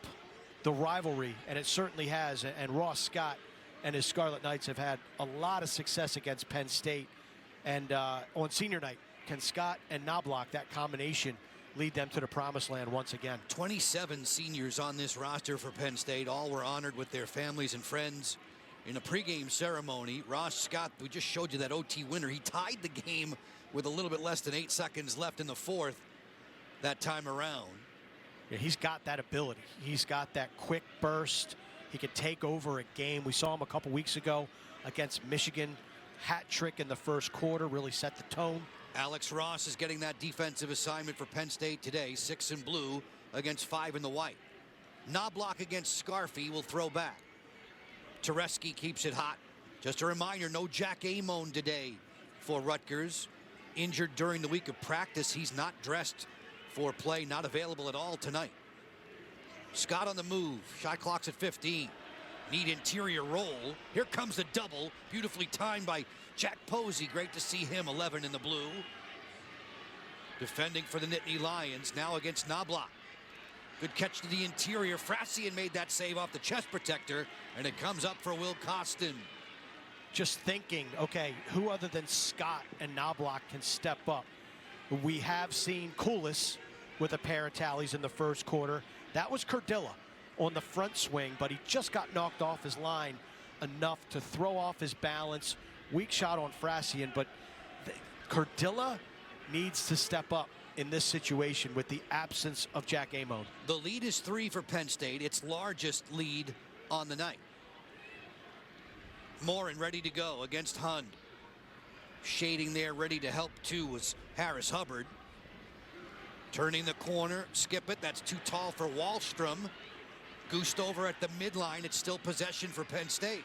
the rivalry, and it certainly has. And Ross Scott and his Scarlet Knights have had a lot of success against Penn State. And on senior night, can Scott and Knobloch, that combination, lead them to the promised land once again? 27 seniors on this roster for Penn State. All were honored with their families and friends in a pregame ceremony. Ross Scott, we just showed you that OT winner. He tied the game with a little bit less than 8 seconds left in the fourth that time around. Yeah, he's got that ability. He's got that quick burst. He could take over a game. We saw him a couple weeks ago against Michigan. Hat trick in the first quarter, really set the tone. Alex Ross is getting that defensive assignment for Penn State today. 6 in blue against 5 in the white. Knobloch against Scarfy will throw back. Tereski keeps it hot. Just a reminder, no Jack Amon today for Rutgers. Injured during the week of practice. He's not dressed for play, not available at all tonight. Scott on the move. Shot clock's at 15. Neat interior roll. Here comes the double. Beautifully timed by Jack Posey. Great to see him, 11 in the blue. Defending for the Nittany Lions, now against Knobloch. Good catch to the interior. Frassian made that save off the chest protector, and it comes up for Will Costin. Just thinking, okay, who other than Scott and Knobloch can step up? We have seen Koulis with a pair of tallies in the first quarter. That was Cardilla on the front swing, but he just got knocked off his line enough to throw off his balance. Weak shot on Frassian, but Cardilla needs to step up in this situation with the absence of Jack Amon. The lead is 3 for Penn State, its largest lead on the night. Morin ready to go against Hund. Shading there, ready to help too, was Harris Hubbard. Turning the corner, skip it, that's too tall for Wallstrom. Goosed over at the midline, it's still possession for Penn State.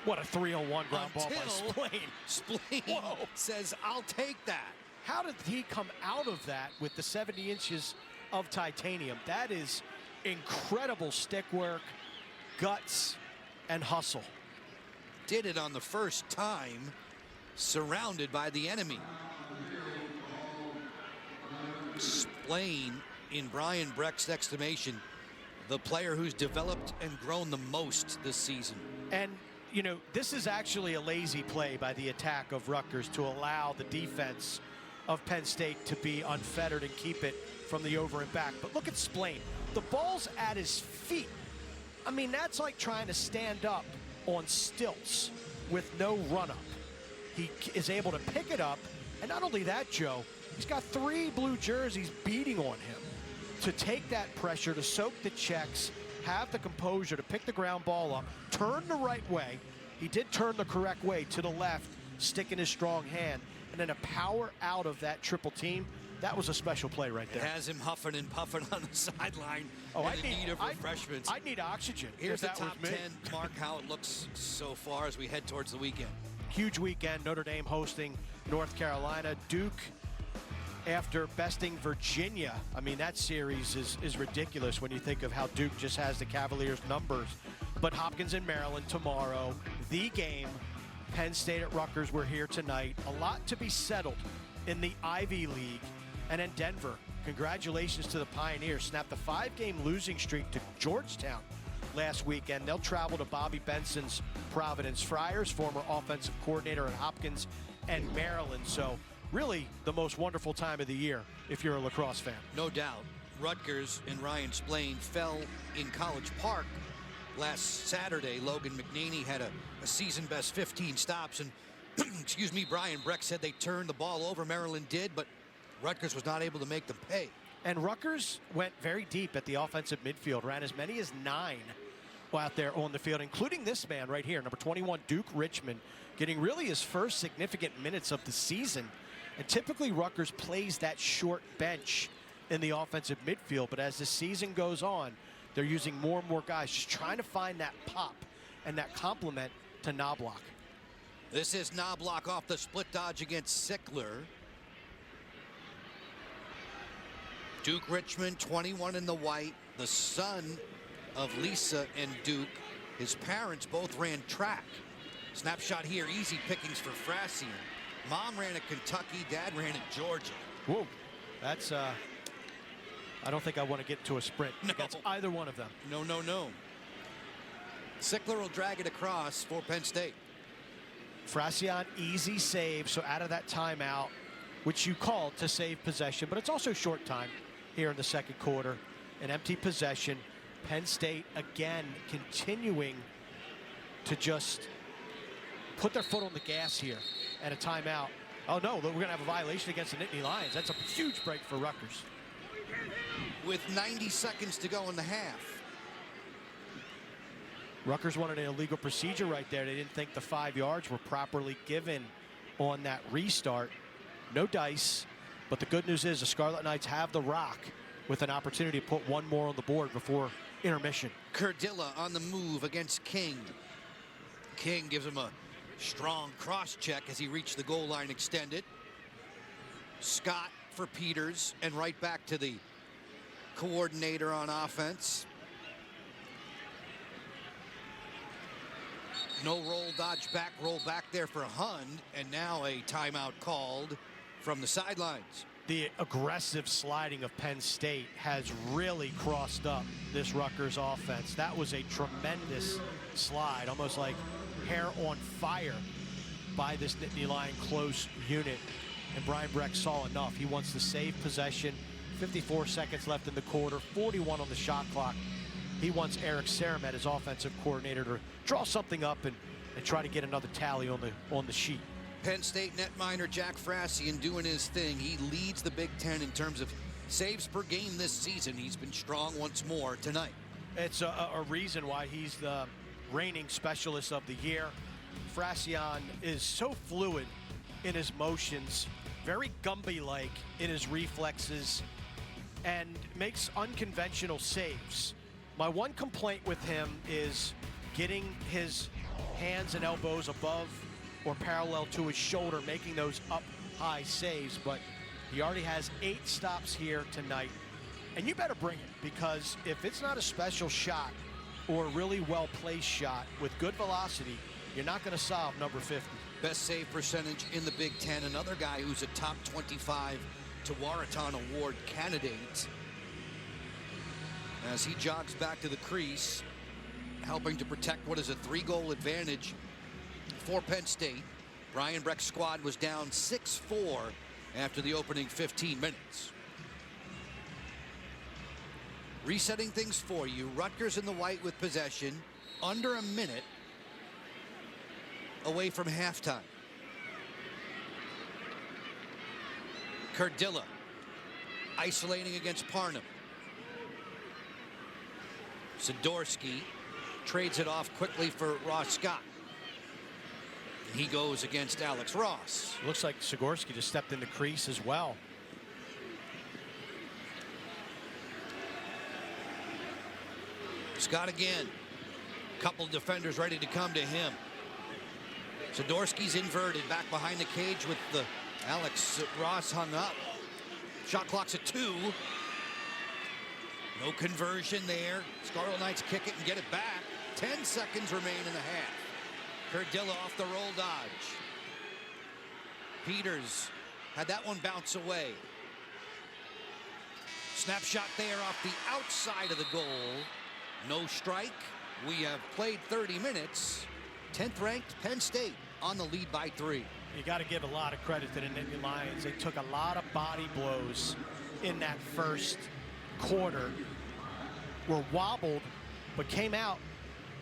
What a 3-on-1 ground ball by Splain. Splain says, I'll take that. How did he come out of that with the 70 inches of titanium? That is incredible stick work, guts, and hustle. Did it on the first time, surrounded by the enemy. Splain, in Brian Brecht's estimation, the player who's developed and grown the most this season. And, you know, this is actually a lazy play by the attack of Rutgers to allow the defense of Penn State to be unfettered and keep it from the over and back. But look at Splain. The ball's at his feet. I mean, that's like trying to stand up on stilts with no run-up. He is able to pick it up, and not only that, Joe, he's got 3 blue jerseys beating on him to take that pressure, to soak the checks, have the composure to pick the ground ball up, turn the right way. He did turn the correct way to the left, sticking his strong hand, and then a power out of that triple team. That was a special play right there. It has him huffing and puffing on the sideline. Oh, I need of refreshments. I need oxygen. Here's the top 10. Mark, how it looks so far as we head towards the weekend. Huge weekend. Notre Dame hosting North Carolina. Duke, after besting Virginia. I mean, that series is ridiculous when you think of how Duke just has the Cavaliers' numbers. But Hopkins and Maryland tomorrow. The game. Penn State at Rutgers, we're here tonight. A lot to be settled in the Ivy League. And then Denver, congratulations to the Pioneers. Snapped the 5-game losing streak to Georgetown last weekend. They'll travel to Bobby Benson's Providence Friars, former offensive coordinator at Hopkins and Maryland. So really the most wonderful time of the year if you're a lacrosse fan. No doubt. Rutgers and Ryan Splain fell in College Park last Saturday. Logan McNaney had a season-best 15 stops. And, excuse me, Brian Breck said they turned the ball over. Maryland did, but Rutgers was not able to make them pay. And Rutgers went very deep at the offensive midfield, ran as many as 9 out there on the field, including this man right here, number 21, Duke Richmond, getting really his first significant minutes of the season. And typically Rutgers plays that short bench in the offensive midfield, but as the season goes on, they're using more and more guys, just trying to find that pop and that complement to Knobloch. This is Knobloch off the split dodge against Sickler. Duke Richmond, 21 in the white, the son of Lisa and Duke. His parents both ran track. Snapshot here, easy pickings for Frassian. Mom ran at Kentucky, dad ran at Georgia. Whoa, that's, I don't think I want to get to a sprint against either one of them. No, no, no. Sickler will drag it across for Penn State. Frassian, easy save, so out of that timeout, which you called to save possession, but it's also short time here in the second quarter. An empty possession. Penn State again continuing to just put their foot on the gas here at a timeout. Oh no, we're gonna have a violation against the Nittany Lions. That's a huge break for Rutgers. With 90 seconds to go in the half. Rutgers wanted an illegal procedure right there. They didn't think the 5 yards were properly given on that restart. No dice, but the good news is the Scarlet Knights have the rock with an opportunity to put one more on the board before intermission. Curdilla on the move against King. King gives him a strong cross check as he reached the goal line extended. Scott for Peters, and right back to the coordinator on offense. No roll, dodge back, roll back there for Hund, and now a timeout called from the sidelines. The aggressive sliding of Penn State has really crossed up this Rutgers offense. That was a tremendous slide, almost like hair on fire by this Nittany Lion close unit. And Brian Breck saw enough. He wants to save possession. 54 seconds left in the quarter, 41 on the shot clock. He wants Eric Saramet, his offensive coordinator, to draw something up and try to get another tally on the sheet. Penn State netminder Jack Frassian doing his thing. He leads the Big Ten in terms of saves per game this season. He's been strong once more tonight. It's a reason why he's the reigning specialist of the year. Frassian is so fluid in his motions, very Gumby-like in his reflexes, and makes unconventional saves. My one complaint with him is getting his hands and elbows above or parallel to his shoulder, making those up high saves, but he already has 8 stops here tonight. And you better bring it, because if it's not a special shot or a really well-placed shot with good velocity, you're not going to solve number 50. Best save percentage in the Big Ten. Another guy who's a top 25 Tewaaraton Award candidate. As he jogs back to the crease, helping to protect what is a 3-goal advantage for Penn State. Brian Breck's squad was down 6-4 after the opening 15 minutes. Resetting things for you. Rutgers in the white with possession. Under a minute away from halftime. Curdilla isolating against Parnham. Sidorsky trades it off quickly for Ross Scott. He goes against Alex Ross. Looks like Sidorsky just stepped in the crease as well. Scott again. Couple of defenders ready to come to him. Sidorsky's inverted back behind the cage with the Alex Ross hung up. Shot clock's at 2. No conversion there. Scarlet Knights kick it and get it back. 10 seconds remain in the half. Curdilla off the roll dodge. Peters had that one bounce away. Snapshot there off the outside of the goal. No strike. We have played 30 minutes. 10th ranked Penn State on the lead by 3. You got to give a lot of credit to the Nittany Lions. They took a lot of body blows in that first quarter, were wobbled, but came out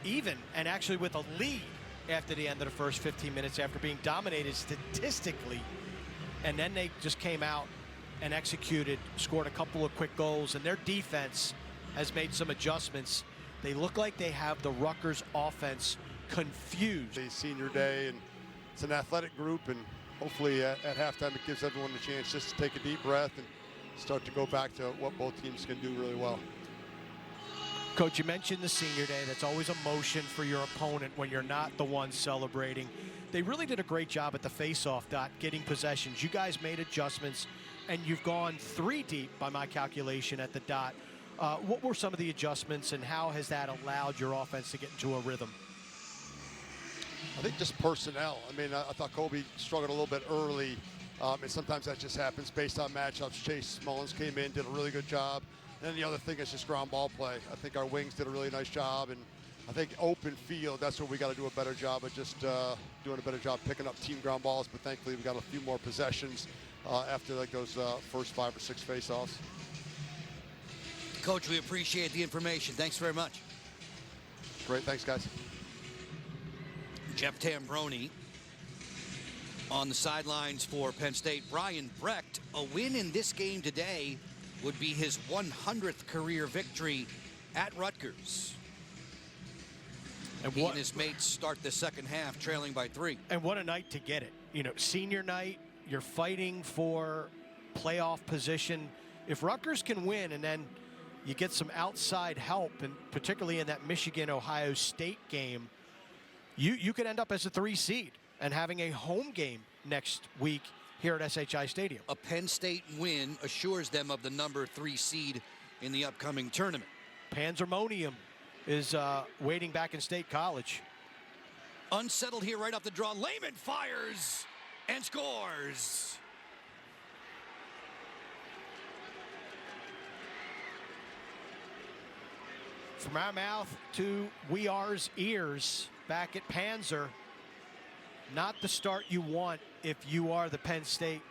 even and actually with a lead after the end of the first 15 minutes after being dominated statistically. And then they just came out and executed, scored a couple of quick goals, and their defense has made some adjustments. They look like they have the Rutgers offense confused. The senior day, and it's an athletic group, and hopefully at halftime it gives everyone the chance just to take a deep breath and start to go back to what both teams can do really well. Coach, you mentioned the senior day. That's always emotion for your opponent when you're not the one celebrating. They really did a great job at the face-off dot, getting possessions. You guys made adjustments, and you've gone 3 deep by my calculation at the dot. What were some of the adjustments, and how has that allowed your offense to get into a rhythm? I think just personnel. I mean, I thought Kobe struggled a little bit early, and sometimes that just happens based on matchups. Chase Mullins came in, did a really good job. And then the other thing is just ground ball play. I think our wings did a really nice job, and I think open field, that's where we got to do a better job of just doing a better job picking up team ground balls, but thankfully we got a few more possessions after like those first 5 or 6 face-offs. Coach, we appreciate the information. Thanks very much. Great, thanks guys. Jeff Tambroni on the sidelines for Penn State. Brian Brecht, a win in this game today would be his 100th career victory at Rutgers. And he and his mates start the second half trailing by 3. And what a night to get it. You know, senior night, you're fighting for playoff position. If Rutgers can win and then you get some outside help, and particularly in that Michigan-Ohio State game, you could end up as a 3 seed and having a home game next week here at SHI Stadium. A Penn State win assures them of the number 3 seed in the upcoming tournament. Panzermonium is waiting back in State College. Unsettled here right off the draw. Lehman fires and scores. From our mouth to We Are's ears, back at Panzer, not the start you want if you are the Penn State,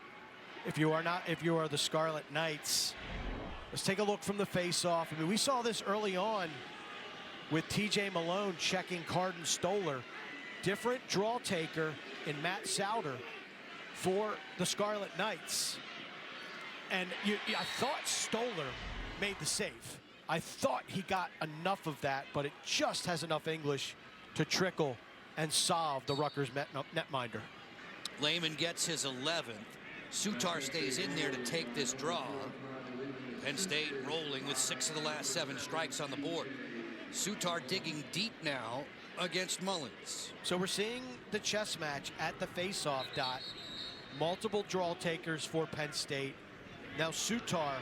if you are the Scarlet Knights. Let's take a look from the face-off. I mean, we saw this early on with TJ Malone checking Carden Stoller. Different draw taker in Matt Souter for the Scarlet Knights. And I thought Stoller made the save. I thought he got enough of that, but it just has enough English to trickle and solve the Rutgers netminder. Lehman gets his 11th. Sutar stays in there to take this draw. Penn State rolling with 6 of the last 7 strikes on the board. Sutar digging deep now against Mullins. So we're seeing the chess match at the face-off dot. Multiple draw takers for Penn State. Now Sutar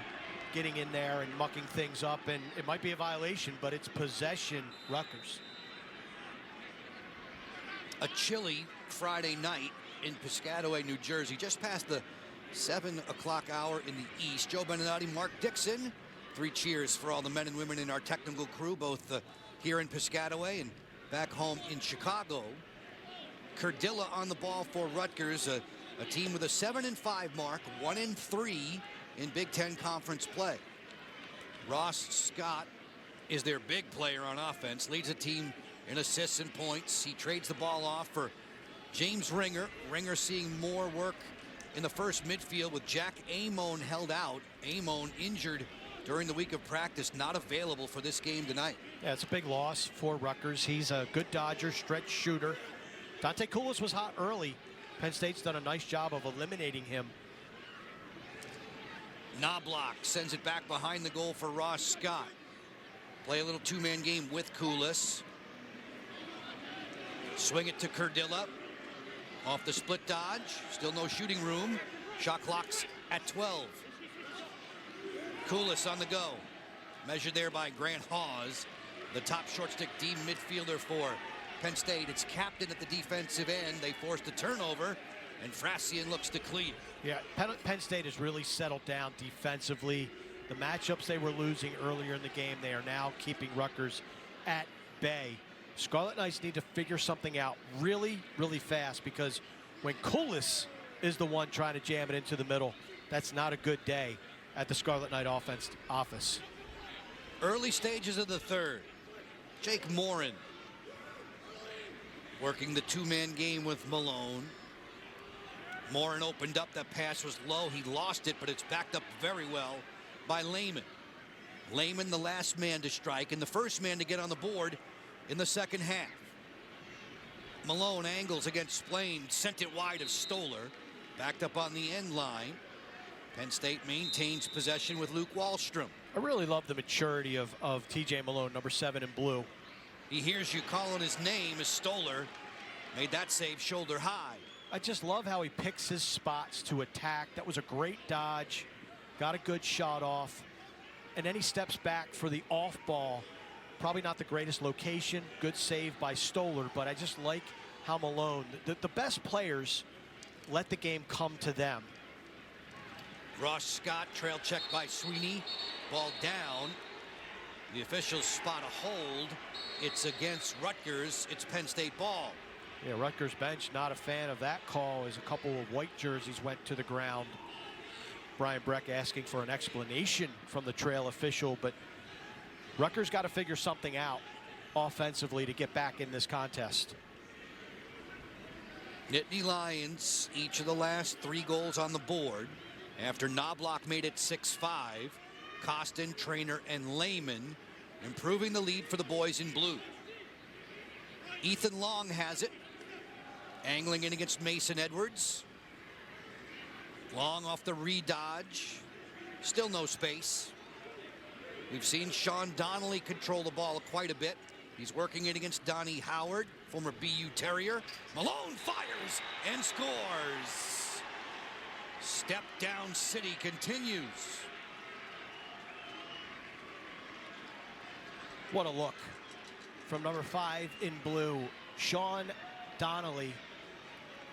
getting in there and mucking things up, and it might be a violation, but it's possession Rutgers. A chilly Friday night in Piscataway, New Jersey, just past the 7 o'clock hour in the east. Joe Beninati, Mark Dixon. 3 cheers for all the men and women in our technical crew, both here in Piscataway and back home in Chicago. Curdilla on the ball for Rutgers, a team with a 7-5 mark, 1-3 in Big Ten Conference play. Ross Scott is their big player on offense, leads the team in assists and points. He trades the ball off for James Ringer. Ringer seeing more work in the first midfield with Jack Amon held out. Amon injured during the week of practice, not available for this game tonight. Yeah, it's a big loss for Rutgers. He's a good dodger, stretch shooter. Dante Koulis was hot early. Penn State's done a nice job of eliminating him. Knobloch sends it back behind the goal for Ross Scott. Play a little 2-man game with Koulis. Swing it to Curdilla. Off the split dodge. Still no shooting room. Shot clock's at 12. Koulis on the go. Measured there by Grant Hawes, the top short stick D midfielder for Penn State. It's captain at the defensive end. They forced a turnover, and Frassian looks to clear. Yeah, Penn State has really settled down defensively. The matchups they were losing earlier in the game, they are now keeping Rutgers at bay. Scarlet Knights need to figure something out really, really fast, because when Kulis is the one trying to jam it into the middle, that's not a good day at the Scarlet Knight offense office. Early stages of the third. Jake Morin working the two-man game with Malone. Morin opened up. That pass was low. He lost it, but it's backed up very well by Lehman. Lehman, the last man to strike and the first man to get on the board in the second half. Malone angles against Splain, sent it wide of Stoller. Backed up on the end line. Penn State maintains possession with Luke Wallstrom. I really love the maturity of TJ Malone, number 7 in blue. He hears you calling his name as Stoller made that save shoulder high. I just love how he picks his spots to attack. That was a great dodge. Got a good shot off. And then he steps back for the off ball. Probably not the greatest location. Good save by Stoller, but I just like how Malone, the best players, let the game come to them. Ross Scott, trail check by Sweeney. Ball down. The officials spot a hold. It's against Rutgers. It's Penn State ball. Yeah, Rutgers bench not a fan of that call, as a couple of white jerseys went to the ground. Brian Breck asking for an explanation from the trail official, but Rutgers got to figure something out offensively to get back in this contest. Nittany Lions, each of the last 3 goals on the board. After Knobloch made it 6-5, Costin, Trainer, and Lehman improving the lead for the boys in blue. Ethan Long has it, angling in against Mason Edwards. Long off the re-dodge, still no space. We've seen Sean Donnelly control the ball quite a bit. He's working it against Donnie Howard, former BU Terrier. Malone fires and scores. Step down City continues. What a look from number 5 in blue, Sean Donnelly.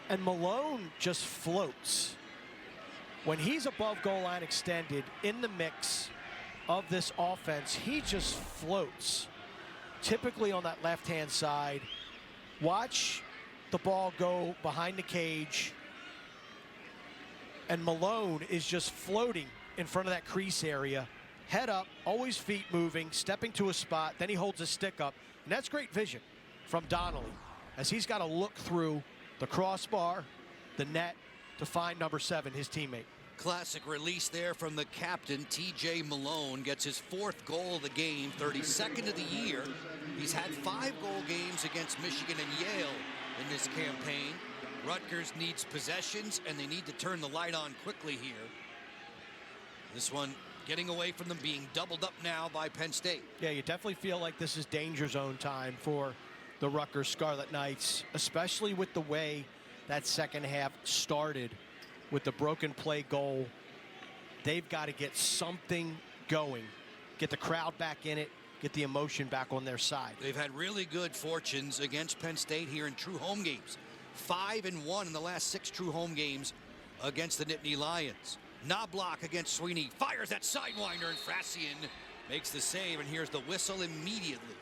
And Malone just floats. When he's above goal line extended in the mix of this offense, he just floats. Typically on that left-hand side. Watch the ball go behind the cage, and Malone is just floating in front of that crease area. Head up, always feet moving, stepping to a spot, then he holds his stick up. And that's great vision from Donnelly, as he's got to look through the crossbar, the net, to find number 7, his teammate. Classic release there from the captain. TJ Malone gets his 4th goal of the game, 32nd of the year. He's had 5 goal games against Michigan and Yale in this campaign. Rutgers needs possessions, and they need to turn the light on quickly here. This one getting away from them, being doubled up now by Penn State. Yeah, you definitely feel like this is danger zone time for the Rutgers Scarlet Knights, especially with the way that second half started with the broken play goal. They've got to get something going, get the crowd back in it, get the emotion back on their side. They've had really good fortunes against Penn State here in true home games. 5-1 in the last 6 true home games against the Nittany Lions. Knobloch against Sweeney, fires that sidewinder, and Frassian makes the save, and here's the whistle immediately.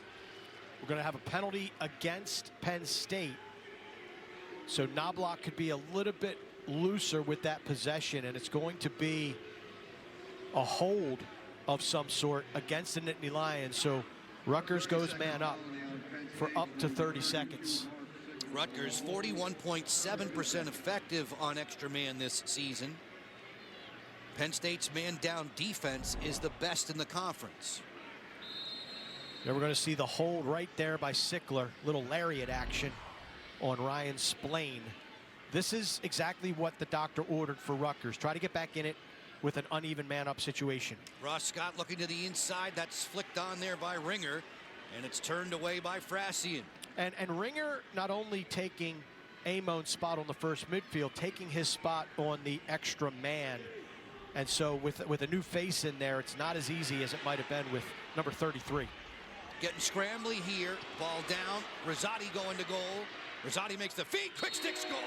We're going to have a penalty against Penn State, so Knobloch could be a little bit looser with that possession, and it's going to be a hold of some sort against the Nittany Lions. So Rutgers goes man up for up to 30 seconds. Rutgers 41.7% effective on extra man this season. Penn State's man down defense is the best in the conference. Now we're going to see the hold right there by Sickler, little lariat action on Ryan Splain. This is exactly what the doctor ordered for Rutgers. Try to get back in it with an uneven man-up situation. Ross Scott looking to the inside. That's flicked on there by Ringer, and it's turned away by Frassian. And Ringer not only taking Amon's spot on the first midfield, taking his spot on the extra man. And so with a new face in there, it's not as easy as it might have been with number 33. Getting scrambly here. Ball down. Rosati going to goal. Rosati makes the feed. Quick stick score.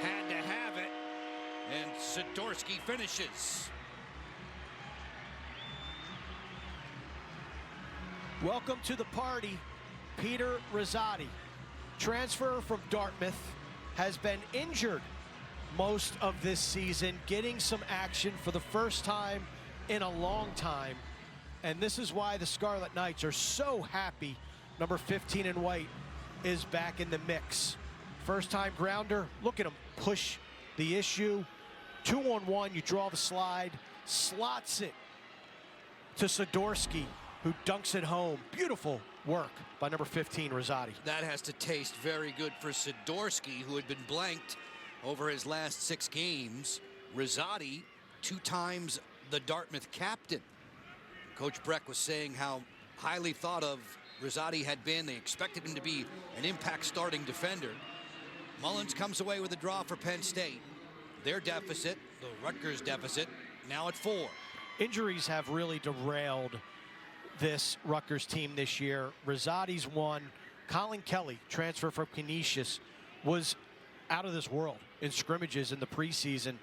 Had to have it. And Sidorsky finishes. Welcome to the party, Peter Rosati. Transfer from Dartmouth, has been injured most of this season, getting some action for the first time in a long time. And this is why the Scarlet Knights are so happy number 15 in white is back in the mix. First time grounder, look at him push the issue. 2-on-1, you draw the slide, slots it to Sidorsky, who dunks it home. Beautiful work by number 15, Rosati. That has to taste very good for Sidorsky, who had been blanked over his last 6 games. Rosati, 2 times the Dartmouth captain. Coach Breck was saying how highly thought of Rosati had been. They expected him to be an impact starting defender. Mullins comes away with a draw for Penn State. Their deficit, the Rutgers deficit, now at 4. Injuries have really derailed this Rutgers team this year. Rosati's one. Colin Kelly, transfer from Canisius, was out of this world in scrimmages in the preseason.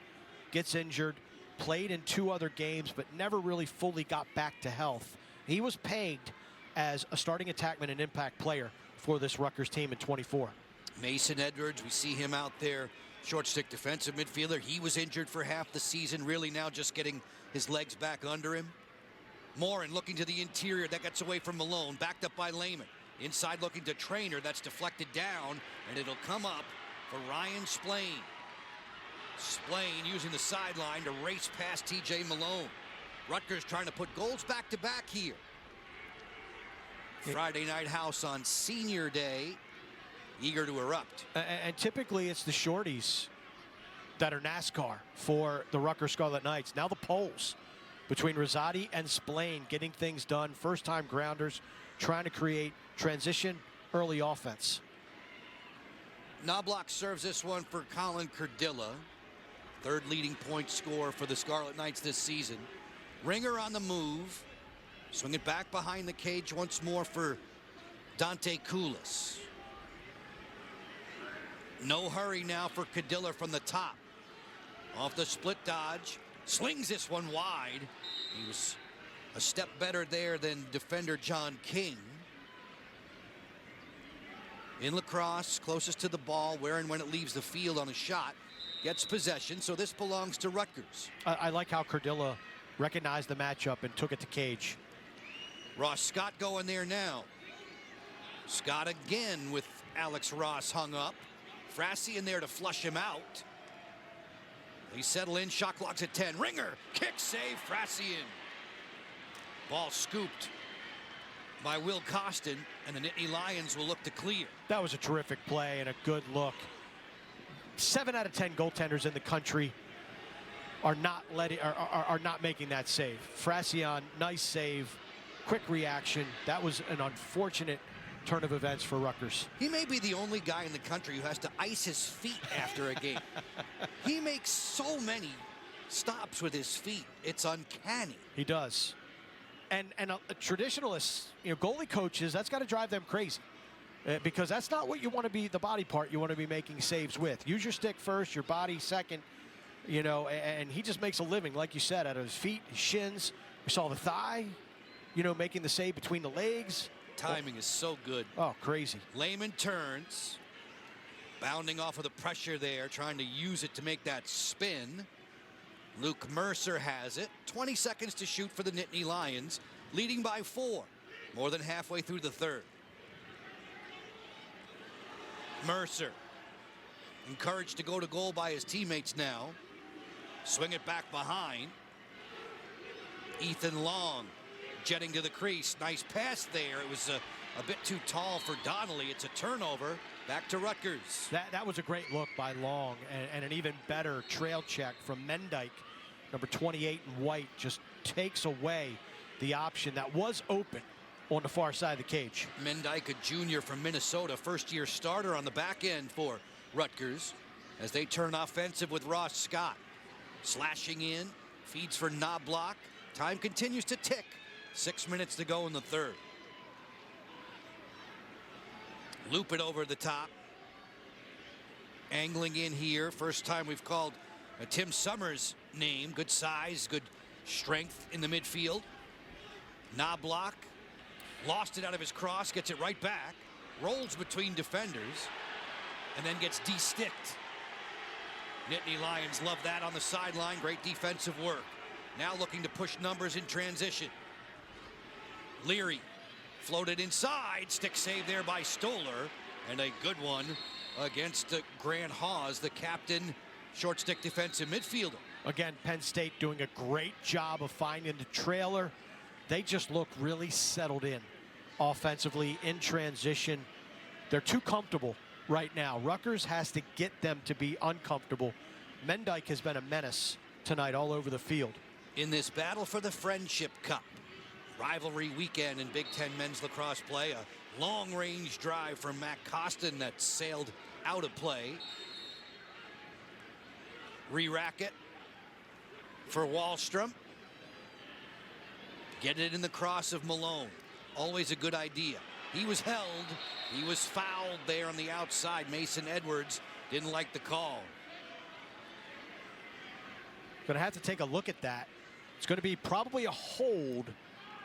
Gets injured, played in 2 other games, but never really fully got back to health. He was pegged as a starting attackman and impact player for this Rutgers team in 24. Mason Edwards, we see him out there, short stick defensive midfielder. He was injured for half the season, really now just getting his legs back under him. Morin looking to the interior, that gets away from Malone, backed up by Lehman. Inside looking to Trainer, that's deflected down, and it'll come up for Ryan Splain. Splain using the sideline to race past TJ Malone. Rutgers trying to put goals back to back here. Friday Night House on Senior Day, eager to erupt. And typically it's the shorties that are NASCAR for the Rutgers Scarlet Knights. Now the Poles between Rosati and Splain getting things done. First time grounders trying to create transition early offense. Knobloch serves this one for Colin Cardilla. 3rd leading point scorer for the Scarlet Knights this season. Ringer on the move. Swing it back behind the cage once more for Dante Koulis. No hurry now for Cardilla from the top. Off the split dodge. Slings this one wide. He was a step better there than defender John King. In lacrosse, closest to the ball, where and when it leaves the field on a shot, gets possession, so this belongs to Rutgers. I like how Cardilla recognized the matchup and took it to cage. Ross Scott going there now. Scott again with Alex Ross hung up. Frassi in there to flush him out. They settle in, shot clock's at 10. Ringer, kick save, Frassi in. Ball scooped by Will Costin, and the Nittany Lions will look to clear. That was a terrific play and a good look. 7 out of 10 goaltenders in the country are not making that save. Frassi, nice save, quick reaction. That was an unfortunate turn of events for Rutgers. He may be the only guy in the country who has to ice his feet after a game. He makes so many stops with his feet. It's uncanny. He does. And traditionalists, goalie coaches, that's got to drive them crazy. Because that's not what you want to be, the body part you want to be making saves with. Use your stick first, your body second, and he just makes a living, like you said, out of his feet, his shins. We saw the thigh, making the save between the legs. Timing is so good. Oh, crazy. Lehman turns, bounding off of the pressure there, trying to use it to make that spin. Luke Mercer has it. 20 seconds to shoot for the Nittany Lions, leading by 4, more than halfway through the 3rd. Mercer, encouraged to go to goal by his teammates now. Swing it back behind. Ethan Long jetting to the crease. Nice pass there. It was a bit too tall for Donnelly. It's a turnover. Back to Rutgers. That was a great look by Long, and an even better trail check from Mendyke. Number 28 in white just takes away the option that was open on the far side of the cage. Mendyke, a junior from Minnesota, first-year starter on the back end for Rutgers as they turn offensive with Ross Scott. Slashing in, feeds for Knobloch. Time continues to tick. 6 minutes to go in the 3rd. Loop it over the top. Angling in here. First time we've called Tim Summers' name. Good size, good strength in the midfield. Knobloch Lost it out of his cross, gets it right back, rolls between defenders, and then gets de-sticked. Nittany Lions love that on the sideline. Great defensive work. Now looking to push numbers in transition. Leary floated inside. Stick save there by Stoller. And a good one against Grant Hawes, the captain, short stick defensive midfielder. Again, Penn State doing a great job of finding the trailer. They just look really settled in offensively in transition. They're too comfortable right now. Rutgers has to get them to be uncomfortable. Mendyke has been a menace tonight all over the field. In this battle for the Friendship Cup, rivalry weekend in Big Ten men's lacrosse play, a long-range drive from Matt Costin that sailed out of play. Re-rack it for Wallstrom. Get it in the cross of Malone. Always a good idea. He was held. He was fouled there on the outside. Mason Edwards didn't like the call. Going to have to take a look at that. It's going to be probably a hold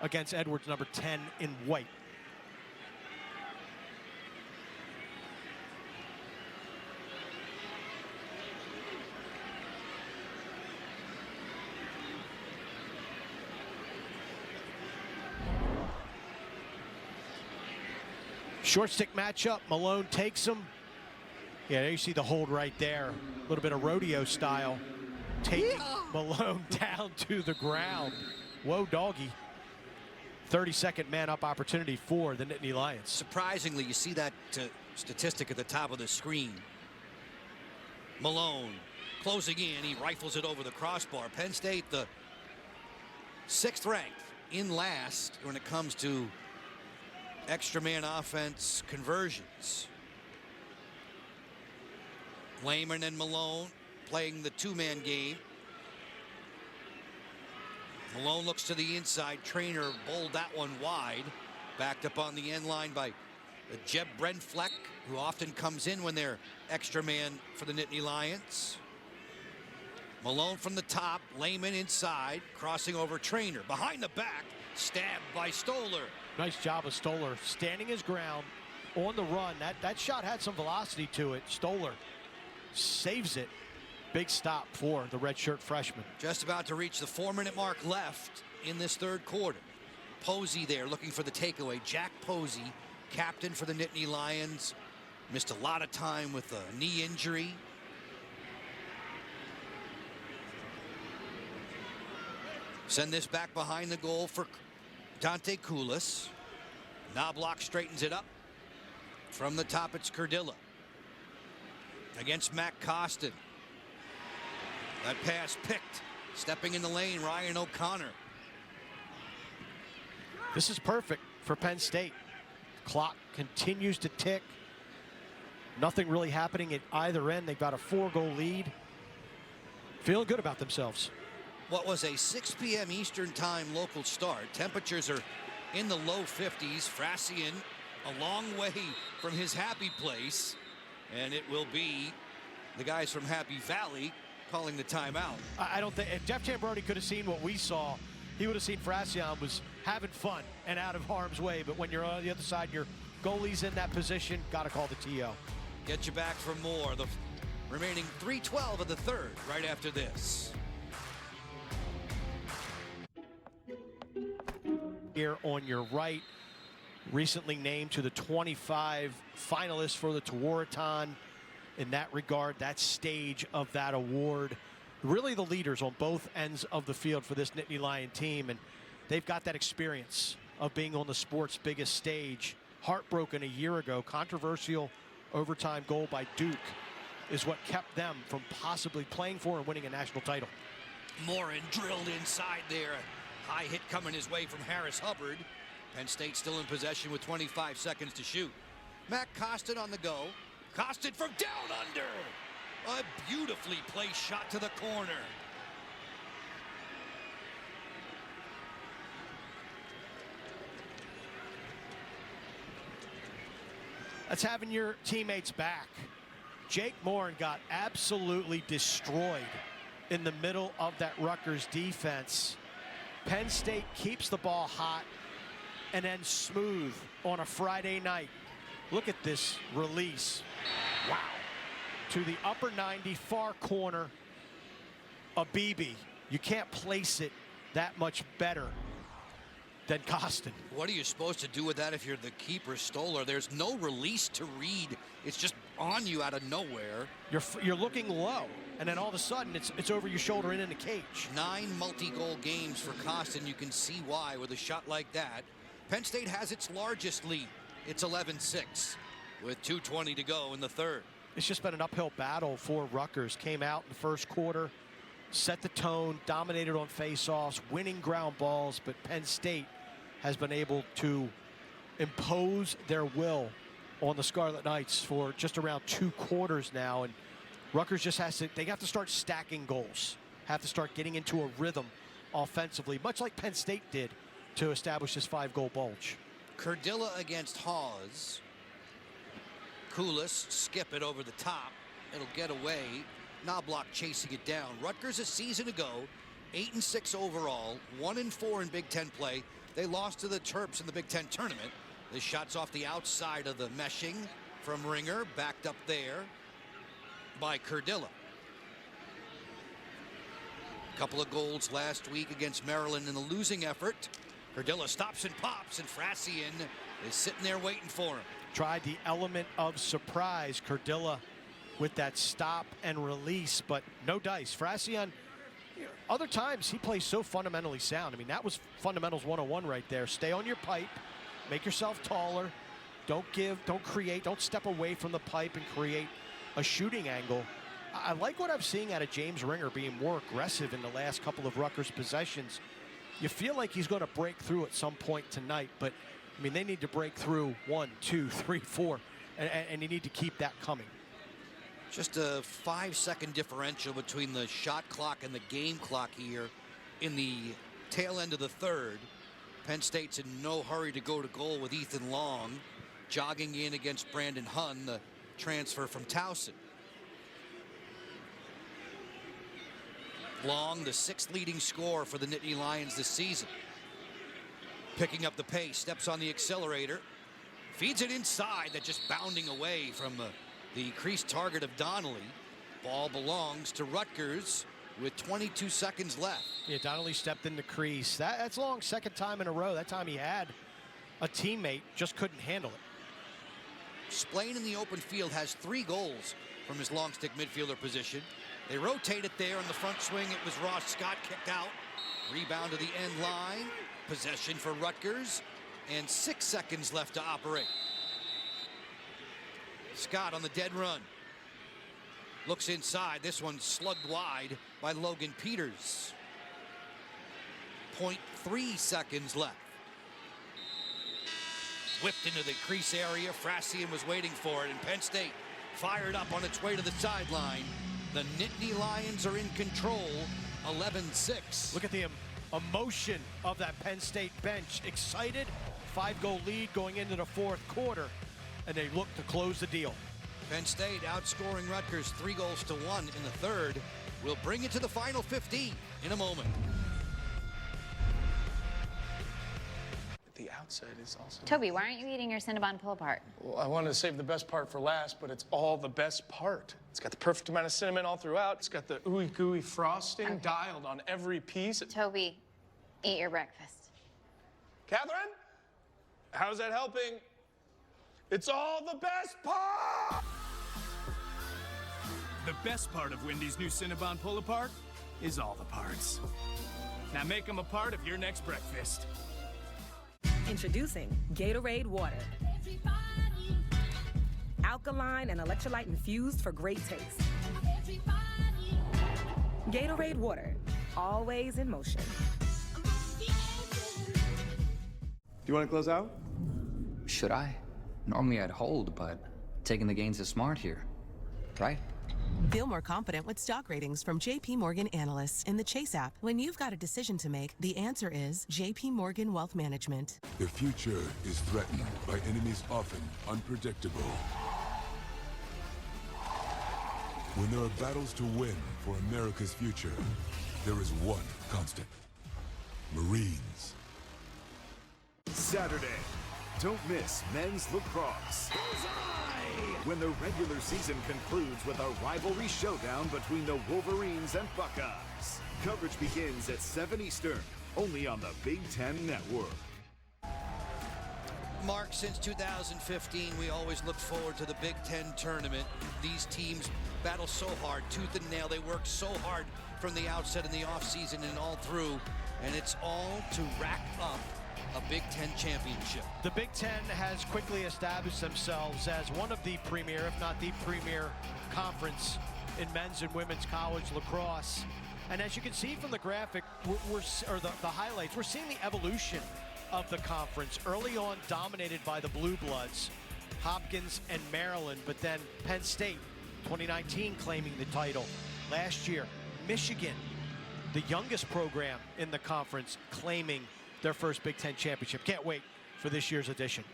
against Edwards, number 10 in white. Short stick matchup. Malone takes him. Yeah, there you see the hold right there. A little bit of rodeo style. Taking Malone down to the ground. Whoa, doggy. 30-second man-up opportunity for the Nittany Lions. Surprisingly, you see that statistic at the top of the screen. Malone closing in. He rifles it over the crossbar. Penn State, the 6th ranked in last when it comes to extra man offense conversions. Lehman and Malone playing the two-man game. Malone looks to the inside. Trainer bowled that one wide. Backed up on the end line by Jeb Brenfleck, who often comes in when they're extra man for the Nittany Lions. Malone from the top. Lehman inside. Crossing over Trainer. Behind the back. Stabbed by Stoller. Nice job of Stoller standing his ground on the run. That shot had some velocity to it. Stoller saves it. Big stop for the redshirt freshman. Just about to reach the 4-minute mark left in this third quarter. Posey there looking for the takeaway. Jack Posey, captain for the Nittany Lions. Missed a lot of time with a knee injury. Send this back behind the goal for Dante Koulis. Knobloch straightens it up. From the top, it's Cardilla. Against Matt Costin. That pass picked. Stepping in the lane, Ryan O'Connor. This is perfect for Penn State. Clock continues to tick. Nothing really happening at either end. They've got a 4-goal lead. Feeling good about themselves. What was a 6 p.m. Eastern time local start. Temperatures are in the low 50s. Frasian a long way from his happy place. And it will be the guys from Happy Valley calling the timeout. I don't think, if Jeff Tambroni could have seen what we saw, he would have seen Frasian was having fun and out of harm's way. But when you're on the other side, your goalie's in that position, got to call the TO. Get you back for more. The remaining 3:12 of the third right after this. Here on your right, recently named to the 25 finalists for the Tewaaraton. In that regard, that stage of that award, really the leaders on both ends of the field for this Nittany Lion team, and they've got that experience of being on the sport's biggest stage. Heartbroken a year ago, controversial overtime goal by Duke is what kept them from possibly playing for and winning a national title. Morin drilled inside there. High hit coming his way from Harris Hubbard. Penn State still in possession with 25 seconds to shoot. Matt Costin on the go. Costin from down under. A beautifully placed shot to the corner. That's having your teammates back. Jake Morin got absolutely destroyed in the middle of that Rutgers defense. Penn State keeps the ball hot. and then smooth on a Friday night. Look at this release. Wow. To the upper 90, far corner. Abebe. You can't place it that much better than Kostin. What are you supposed to do with that if you're the keeper, Stoller? There's no release to read. It's just on you out of nowhere. You're looking low, and then all of a sudden it's over your shoulder and in the cage. 9 multi-goal games for Kostin. You can see why with a shot like that. Penn State has its largest lead. It's 11-6 with 2:20 to go in the third. It's just been an uphill battle for Rutgers. Came out in the first quarter, set the tone, dominated on faceoffs, winning ground balls, but Penn State has been able to impose their will on the Scarlet Knights for just around 2 quarters now, and Rutgers just they have to start stacking goals, have to start getting into a rhythm offensively, much like Penn State did to establish this 5-goal bulge. Kurdilla against Hawes. Koulis skip it over the top. It'll get away. Knobloch chasing it down. Rutgers a season ago, 8-6 overall, 1-4 in Big Ten play. They lost to the Terps in the Big Ten tournament. This shot's off the outside of the meshing from Ringer, backed up there by Kurdilla. Couple of goals last week against Maryland in the losing effort. Kurdilla stops and pops, and Frassian is sitting there waiting for him. Tried the element of surprise, Kurdilla, with that stop and release, but no dice. Frassian, other times he plays so fundamentally sound. I mean, that was fundamentals 101 right there. Stay on your pipe, make yourself taller, don't create, don't step away from the pipe and create a shooting angle. I like what I'm seeing out of James Ringer being more aggressive in the last couple of Rutgers possessions. You feel like he's going to break through at some point tonight, but I mean, they need to break through 1, 2, 3, 4, and you need to keep that coming. Just a 5-second differential between the shot clock and the game clock here in the tail end of the third. Penn State's in no hurry to go to goal with Ethan Long jogging in against Brandon Hunn, the transfer from Towson. Long, the 6th leading scorer for the Nittany Lions this season. Picking up the pace, steps on the accelerator, feeds it inside. That just bounding away from the crease target of Donnelly. Ball belongs to Rutgers with 22 seconds left. Yeah, Donnelly stepped in the crease. That's Long, 2nd time in a row. That time he had a teammate, just couldn't handle it. Splain in the open field has 3 goals from his long stick midfielder position. They rotate it there on the front swing. It was Ross Scott kicked out. Rebound to the end line. Possession for Rutgers, and 6 seconds left to operate. Scott on the dead run. Looks inside. This one slugged wide by Logan Peters. 0.3 seconds left. Whipped into the crease area. Frassian was waiting for it, and Penn State fired up on its way to the sideline. The Nittany Lions are in control, 11-6. Look at the emotion of that Penn State bench. Excited, 5-goal lead going into the 4th quarter, and they look to close the deal. Penn State outscoring Rutgers 3-1 in the third. We'll bring it to the final 15 in a moment. The outside is also... Toby, why aren't you eating your Cinnabon pull-apart? Well, I wanted to save the best part for last, but it's all the best part. It's got the perfect amount of cinnamon all throughout. It's got the ooey gooey frosting dialed on every piece. Toby, eat your breakfast. Catherine? How's that helping? It's all the best part! The best part of Wendy's new Cinnabon pull-apart is all the parts. Now make them a part of your next breakfast. Introducing Gatorade Water. Alkaline and electrolyte infused for great taste. Gatorade Water, always in motion. Do you want to close out? Should I? Normally I'd hold, but taking the gains is smart here, right? Feel more confident with stock ratings from JP Morgan analysts in the Chase app. When you've got a decision to make, the answer is JP Morgan Wealth Management. The future is threatened by enemies often unpredictable. When there are battles to win for America's future, there is one constant: Marines. Saturday, don't miss men's lacrosse. When the regular season concludes with a rivalry showdown between the Wolverines and Buckeyes. Coverage begins at 7 Eastern, only on the Big Ten Network. Mark, since 2015, we always look forward to the Big Ten tournament. These teams battle so hard, tooth and nail. They work so hard from the outset in the offseason and all through, and it's all to rack up a Big Ten championship. The Big Ten has quickly established themselves as one of the premier, if not the premier, conference in men's and women's college lacrosse. And as you can see from the graphic, the highlights, we're seeing the evolution of the conference. Early on, dominated by the Blue Bloods, Hopkins and Maryland, but then Penn State, 2019, claiming the title. Last year, Michigan, the youngest program in the conference, claiming their first Big Ten championship. Can't wait for this year's edition.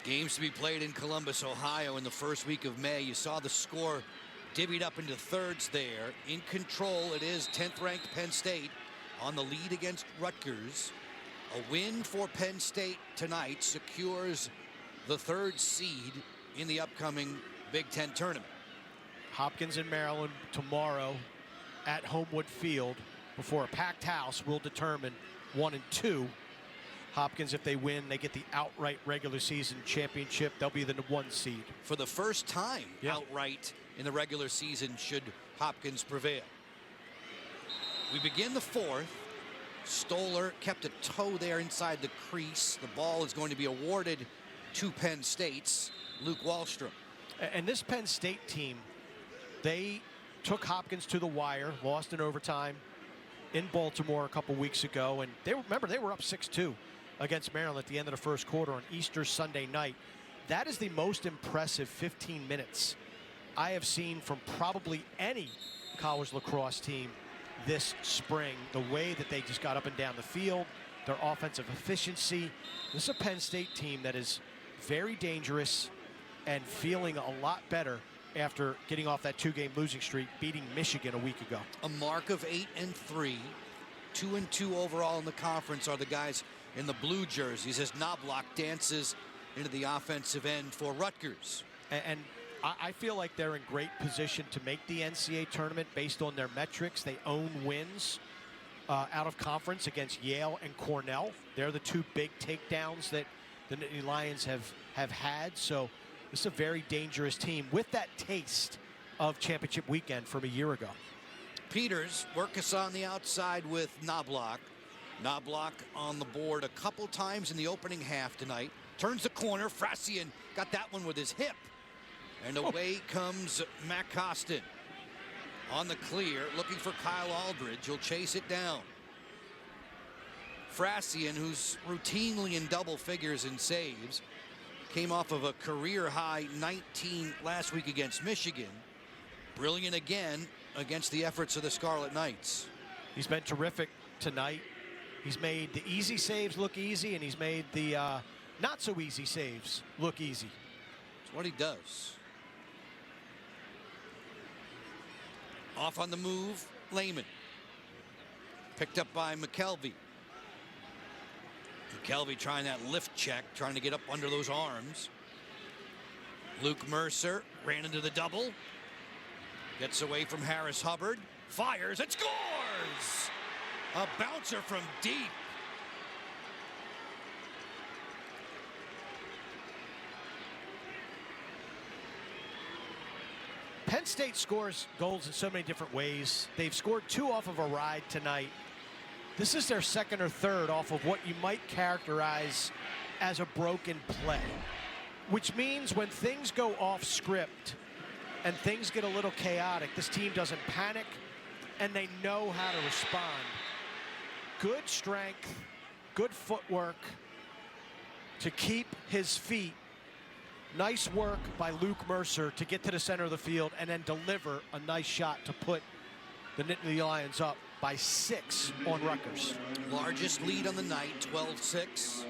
Games to be played in Columbus, Ohio in the first week of May. You saw the score divvied up into thirds there. In control, it is 10th-ranked Penn State on the lead against Rutgers. A win for Penn State tonight secures the third seed in the upcoming Big Ten tournament. Hopkins and Maryland tomorrow at Homewood Field before a packed house will determine 1 and 2. Hopkins, if they win, they get the outright regular season championship. They'll be the 1 seed. For the first time outright in the regular season should Hopkins prevail. We begin the fourth. Stoller kept a toe there inside the crease. The ball is going to be awarded to Penn State's Luke Wallstrom. And this Penn State team, they took Hopkins to the wire, lost in overtime in Baltimore a couple weeks ago. And they were up 6-2 against Maryland at the end of the first quarter on Easter Sunday night. That is the most impressive 15 minutes I have seen from probably any college lacrosse team this spring. The way that they just got up and down the field, their offensive efficiency. This is a Penn State team that is very dangerous and feeling a lot better after getting off that 2-game losing streak, beating Michigan a week ago. A mark of 8-3, 2-2 overall in the conference are the guys in the blue jerseys as Knobloch dances into the offensive end for Rutgers. And I feel like they're in great position to make the NCAA tournament based on their metrics. They own wins out of conference against Yale and Cornell. They're the 2 big takedowns that the Nittany Lions have had. So this is a very dangerous team with that taste of championship weekend from a year ago. Peters work us on the outside with Knobloch. Knobloch on the board a couple times in the opening half tonight. Turns the corner. Frassian got that one with his hip. And away comes Matt Costin. On the clear, looking for Kyle Aldridge. He'll chase it down. Frassian, who's routinely in double figures in saves, came off of a career-high 19 last week against Michigan. Brilliant again against the efforts of the Scarlet Knights. He's been terrific tonight. He's made the easy saves look easy, and he's made the not-so-easy saves look easy. It's what he does. Off on the move, Lehman. Picked up by McKelvey. McKelvey trying that lift check, trying to get up under those arms. Luke Mercer ran into the double. Gets away from Harris Hubbard. Fires and scores! A bouncer from deep. Penn State scores goals in so many different ways. They've scored 2 off of a ride tonight. This is their second or third off of what you might characterize as a broken play, which means when things go off script and things get a little chaotic, this team doesn't panic and they know how to respond. Good strength, good footwork to keep his feet. Nice work by Luke Mercer to get to the center of the field and then deliver a nice shot to put the Nittany Lions up by 6 on Rutgers. Largest lead on the night, 12-6.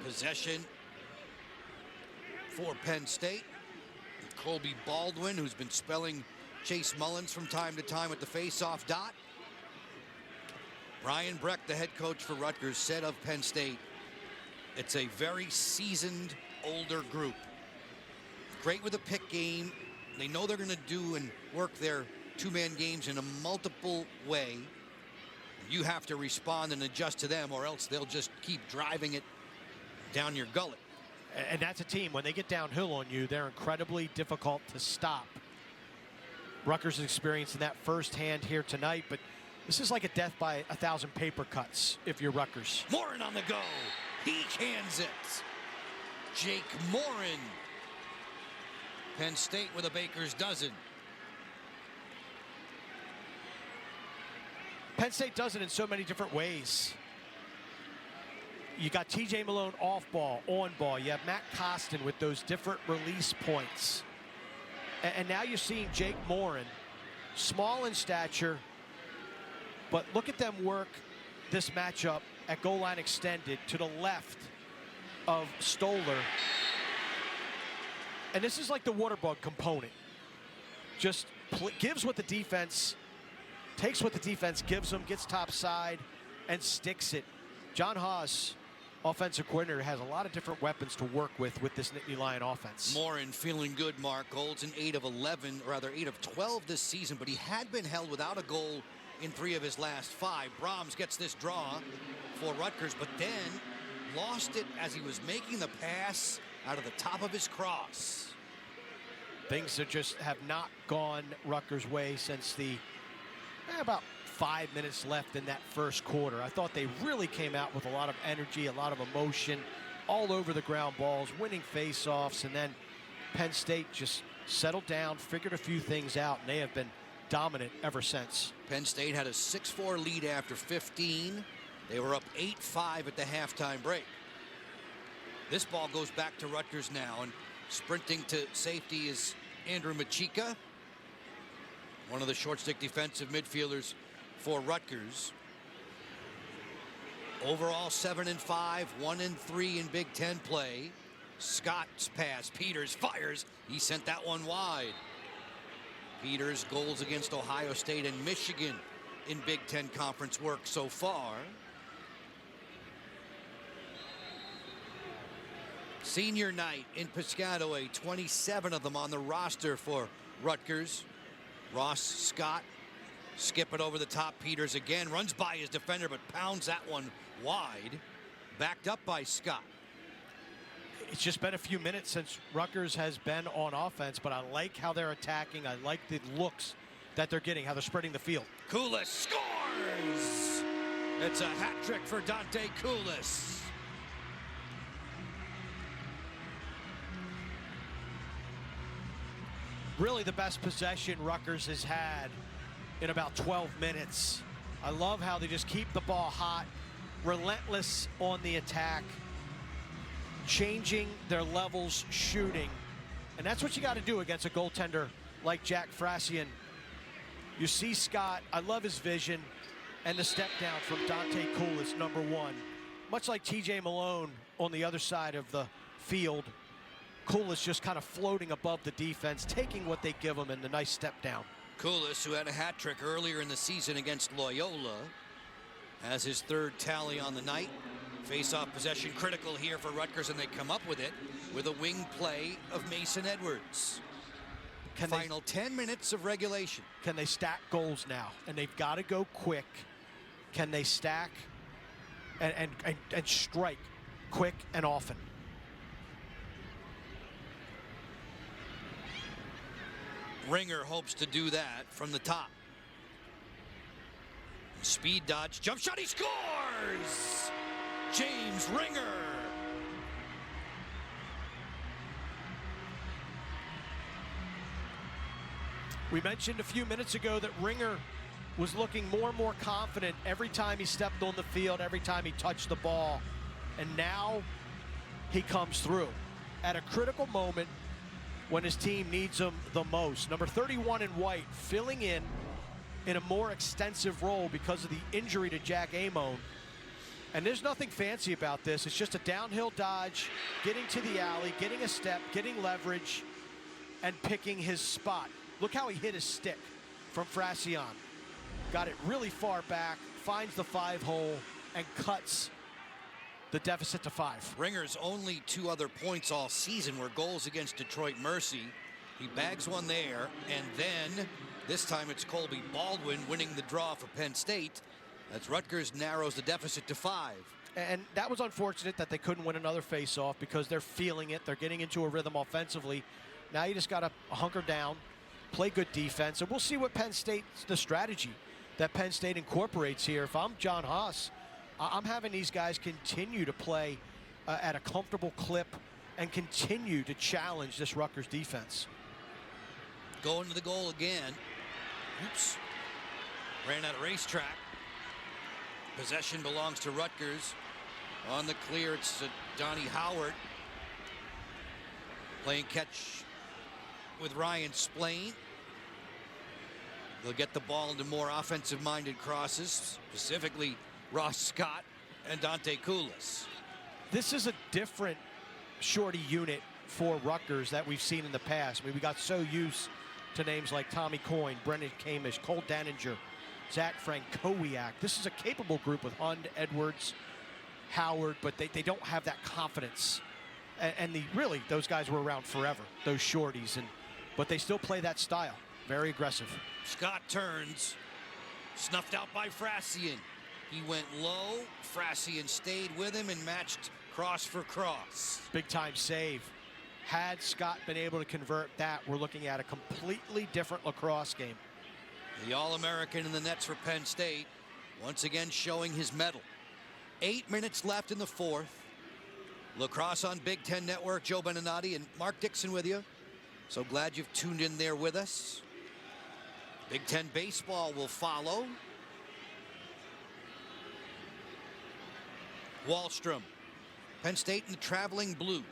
Possession for Penn State. Colby Baldwin, who's been spelling Chase Mullins from time to time with the face-off dot. Brian Breck, the head coach for Rutgers, said of Penn State, It's a very seasoned, older group. Great with a pick game. They know they're going to do and work their two-man games in a multiple way. You have to respond and adjust to them, or else they'll just keep driving it down your gullet. And that's a team, when they get downhill on you, they're incredibly difficult to stop. Rutgers is experiencing that firsthand here tonight, but this is like a death by 1,000 paper cuts if you're Rutgers. Morin on the go. He cans it. Jake Morin. Penn State with a baker's dozen. Penn State does it in so many different ways. You got TJ Malone off ball, on ball. You have Matt Costin with those different release points. And now you're seeing Jake Morin, small in stature, but look at them work this matchup at goal line extended to the left of Stoller. And this is like the water bug component. Just gives what the defense, takes what the defense gives them, gets top side, and sticks it. John Haas, offensive coordinator, has a lot of different weapons to work with this Nittany Lion offense. Morin feeling good, Mark. Goals in 8 of 11, or rather 8 of 12 this season, but he had been held without a goal in 3 of his last 5. Brahms gets this draw for Rutgers, but then lost it as he was making the pass out of the top of his cross. Things that just have not gone Rutgers' way since the about 5 minutes left in that first quarter. I thought they really came out with a lot of energy, a lot of emotion, all over the ground balls, winning face-offs, and then Penn State just settled down, figured a few things out, and they have been dominant ever since. Penn State had a 6-4 lead after 15. They were up 8-5 at the halftime break. This ball goes back to Rutgers now, and sprinting to safety is Andrew Machika, one of the short stick defensive midfielders for Rutgers. Overall 7-5, 1-3 in Big Ten play. Scott's pass, Peters fires. He sent that one wide. Peters' goals against Ohio State and Michigan in Big Ten conference work so far. Senior night in Piscataway, 27 of them on the roster for Rutgers. Ross Scott skip it over the top. Peters again runs by his defender, but pounds that one wide. Backed up by Scott. It's just been a few minutes since Rutgers has been on offense, but I like how they're attacking. I like the looks that they're getting, how they're spreading the field. Koulis scores! It's a hat trick for Dante Koulis. Really the best possession Rutgers has had in about 12 minutes. I love how they just keep the ball hot, relentless on the attack, changing their levels shooting. And that's what you got to do against a goaltender like Jack Frasian. You see Scott, I love his vision, and the step down from Dante Koulis, number 1. Much like TJ Malone on the other side of the field, Koulis just kind of floating above the defense, taking what they give him, and the nice step down. Koulis, who had a hat trick earlier in the season against Loyola, has his 3rd tally on the night. Face-off possession critical here for Rutgers, and they come up with it with a wing play of Mason Edwards. Final 10 minutes of regulation. Can they stack goals now? And they've got to go quick. Can they stack and strike quick and often? Ringer hopes to do that from the top. Speed dodge, jump shot, he scores! James Ringer. We mentioned a few minutes ago that Ringer was looking more and more confident every time he stepped on the field, every time he touched the ball. And now he comes through at a critical moment when his team needs him the most. Number 31 in white, filling in a more extensive role because of the injury to Jack Amon. And there's nothing fancy about this. It's just a downhill dodge, getting to the alley, getting a step, getting leverage, and picking his spot. Look how he hit his stick from Frasian. Got it really far back, finds the 5-hole, and cuts the deficit to 5. Ringer's only 2 other points all season were goals against Detroit Mercy. He bags one there, and then this time it's Colby Baldwin winning the draw for Penn State as Rutgers narrows the deficit to 5. And that was unfortunate that they couldn't win another face-off because they're feeling it. They're getting into a rhythm offensively. Now you just got to hunker down, play good defense, and we'll see what Penn State's the strategy that Penn State incorporates here. If I'm John Haas, I'm having these guys continue to play at a comfortable clip and continue to challenge this Rutgers defense. Going to the goal again. Oops. Ran out of racetrack. Possession belongs to Rutgers. On the clear, it's Donnie Howard. Playing catch with Ryan Splain. They'll get the ball into more offensive-minded crosses, specifically Ross Scott and Dante Koulis. This is a different shorty unit for Rutgers that we've seen in the past. I mean, we got so used to names like Tommy Coyne, Brendan Kamish, Cole Daninger, Zach Frankowiak. This is a capable group with Hund, Edwards, Howard, but they don't have that confidence. And really, those guys were around forever, those shorties, but they still play that style. Very aggressive. Scott turns, snuffed out by Frassian. He went low, Frassian stayed with him and matched cross for cross. Big time save. Had Scott been able to convert that, we're looking at a completely different lacrosse game. The All-American in the nets for Penn State, once again showing his mettle. 8 minutes left in the 4th. Lacrosse on Big Ten Network. Joe Beninati and Mark Dixon with you. So glad you've tuned in there with us. Big Ten baseball will follow. Wallstrom. Penn State in the traveling blue.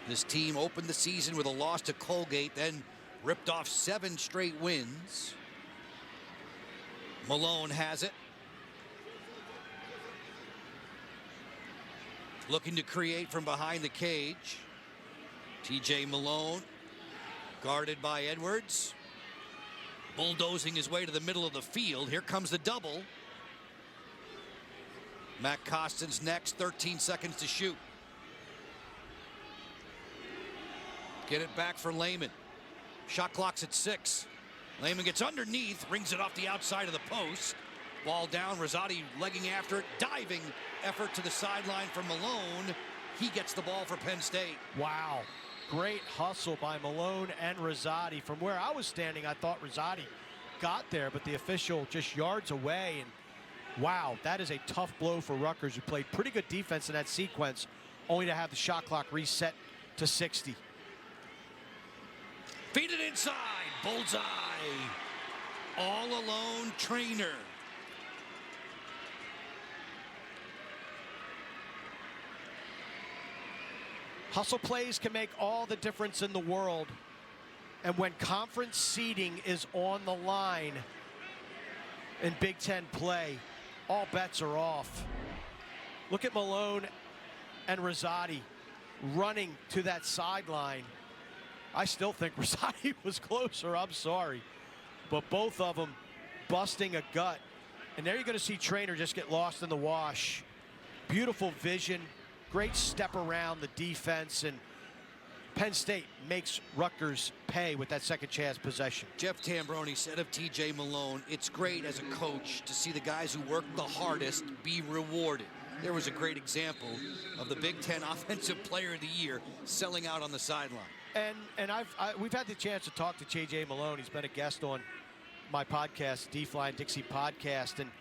This team opened the season with a loss to Colgate, then ripped off 7 straight wins. Malone has it. Looking to create from behind the cage. TJ Malone, guarded by Edwards. Bulldozing his way to the middle of the field. Here comes the double. Matt Costin's next, 13 seconds to shoot. Get it back for Lehman. Shot clock's at 6. Lehman gets underneath, rings it off the outside of the post. Ball down, Rosati legging after it. Diving effort to the sideline for Malone. He gets the ball for Penn State. Wow. Great hustle by Malone and Rosati. From where I was standing, I thought Rosati got there, but the official just yards away. And wow, that is a tough blow for Rutgers, who played pretty good defense in that sequence, only to have the shot clock reset to 60. Feed it inside. Bullseye. All alone Trainer. Hustle plays can make all the difference in the world. And when conference seeding is on the line in Big Ten play, all bets are off. Look at Malone and Rosati running to that sideline. I still think Rosati was closer, I'm sorry. But both of them busting a gut. And there you're going to see Trainer just get lost in the wash. Beautiful vision, great step around the defense, and Penn State makes Rutgers pay with that second chance possession. Jeff Tambroni said of TJ Malone, it's great as a coach to see the guys who work the hardest be rewarded. There was a great example of the Big Ten Offensive Player of the Year selling out on the sideline. And we've had the chance to talk to J.J. Malone. He's been a guest on my podcast, D-Fly and Dixie podcast, and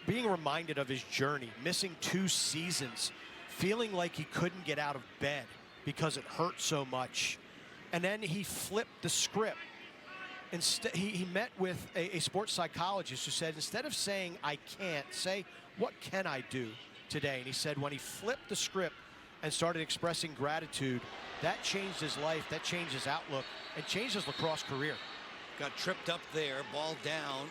being reminded of his journey, missing 2 seasons, feeling like he couldn't get out of bed because it hurt so much. And then he flipped the script. Instead, he met with a sports psychologist who said, instead of saying, I can't, say, what can I do today? And he said when he flipped the script and started expressing gratitude, that changed his life, that changed his outlook, and changed his lacrosse career. Got tripped up there, ball down.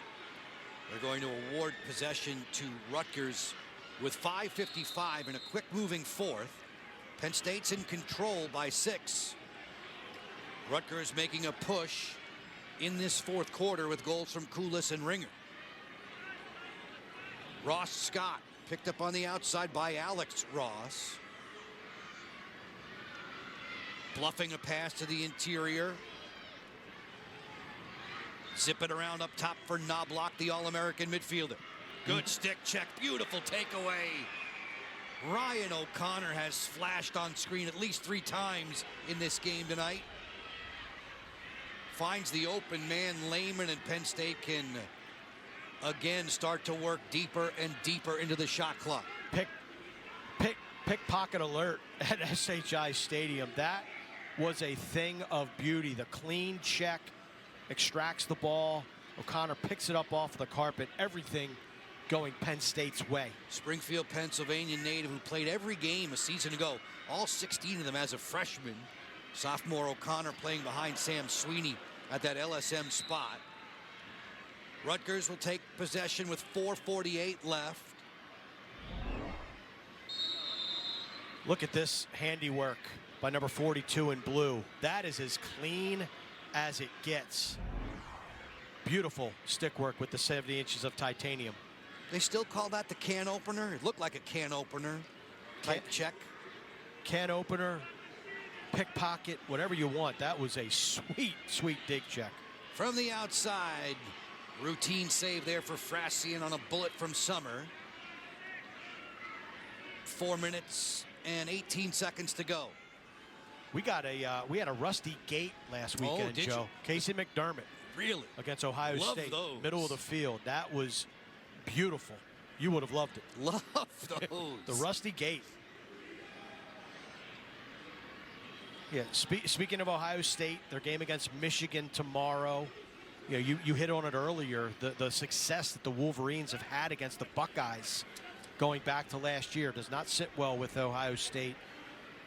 They're going to award possession to Rutgers with 5:55 and a quick moving 4th. Penn State's in control by 6. Rutgers making a push in this 4th quarter with goals from Koulis and Ringer. Ross Scott picked up on the outside by Alex Ross. Bluffing a pass to the interior. Zip it around up top for Knobloch, the All-American midfielder. Good stick check, beautiful takeaway. Ryan O'Connor has flashed on screen at least 3 times in this game tonight. Finds the open man, Lehman, and Penn State can again start to work deeper and deeper into the shot clock. Pickpocket alert at SHI Stadium. That was a thing of beauty. The clean check, extracts the ball. O'Connor picks it up off the carpet. Everything going Penn State's way. Springfield, Pennsylvania native who played every game a season ago, all 16 of them as a freshman. Sophomore O'Connor playing behind Sam Sweeney at that LSM spot. Rutgers will take possession with 4:48 left. Look at this handiwork by number 42 in blue. That is as clean as it gets. Beautiful stick work with the 70 inches of titanium. They still call that the can opener? It looked like a can opener type check. Can opener, pickpocket, whatever you want. That was a sweet, sweet dig check. From the outside, routine save there for Frassian on a bullet from Summer. 4 minutes and 18 seconds to go. We had a rusty gate last weekend, Joe. Casey McDermott. Really? Against Ohio Love State. those. Middle of the field. That was beautiful. You would have loved it. Love those. The rusty gate. Yeah, speaking of Ohio State, their game against Michigan tomorrow. You know, you hit on it earlier, the success that the Wolverines have had against the Buckeyes going back to last year does not sit well with Ohio State.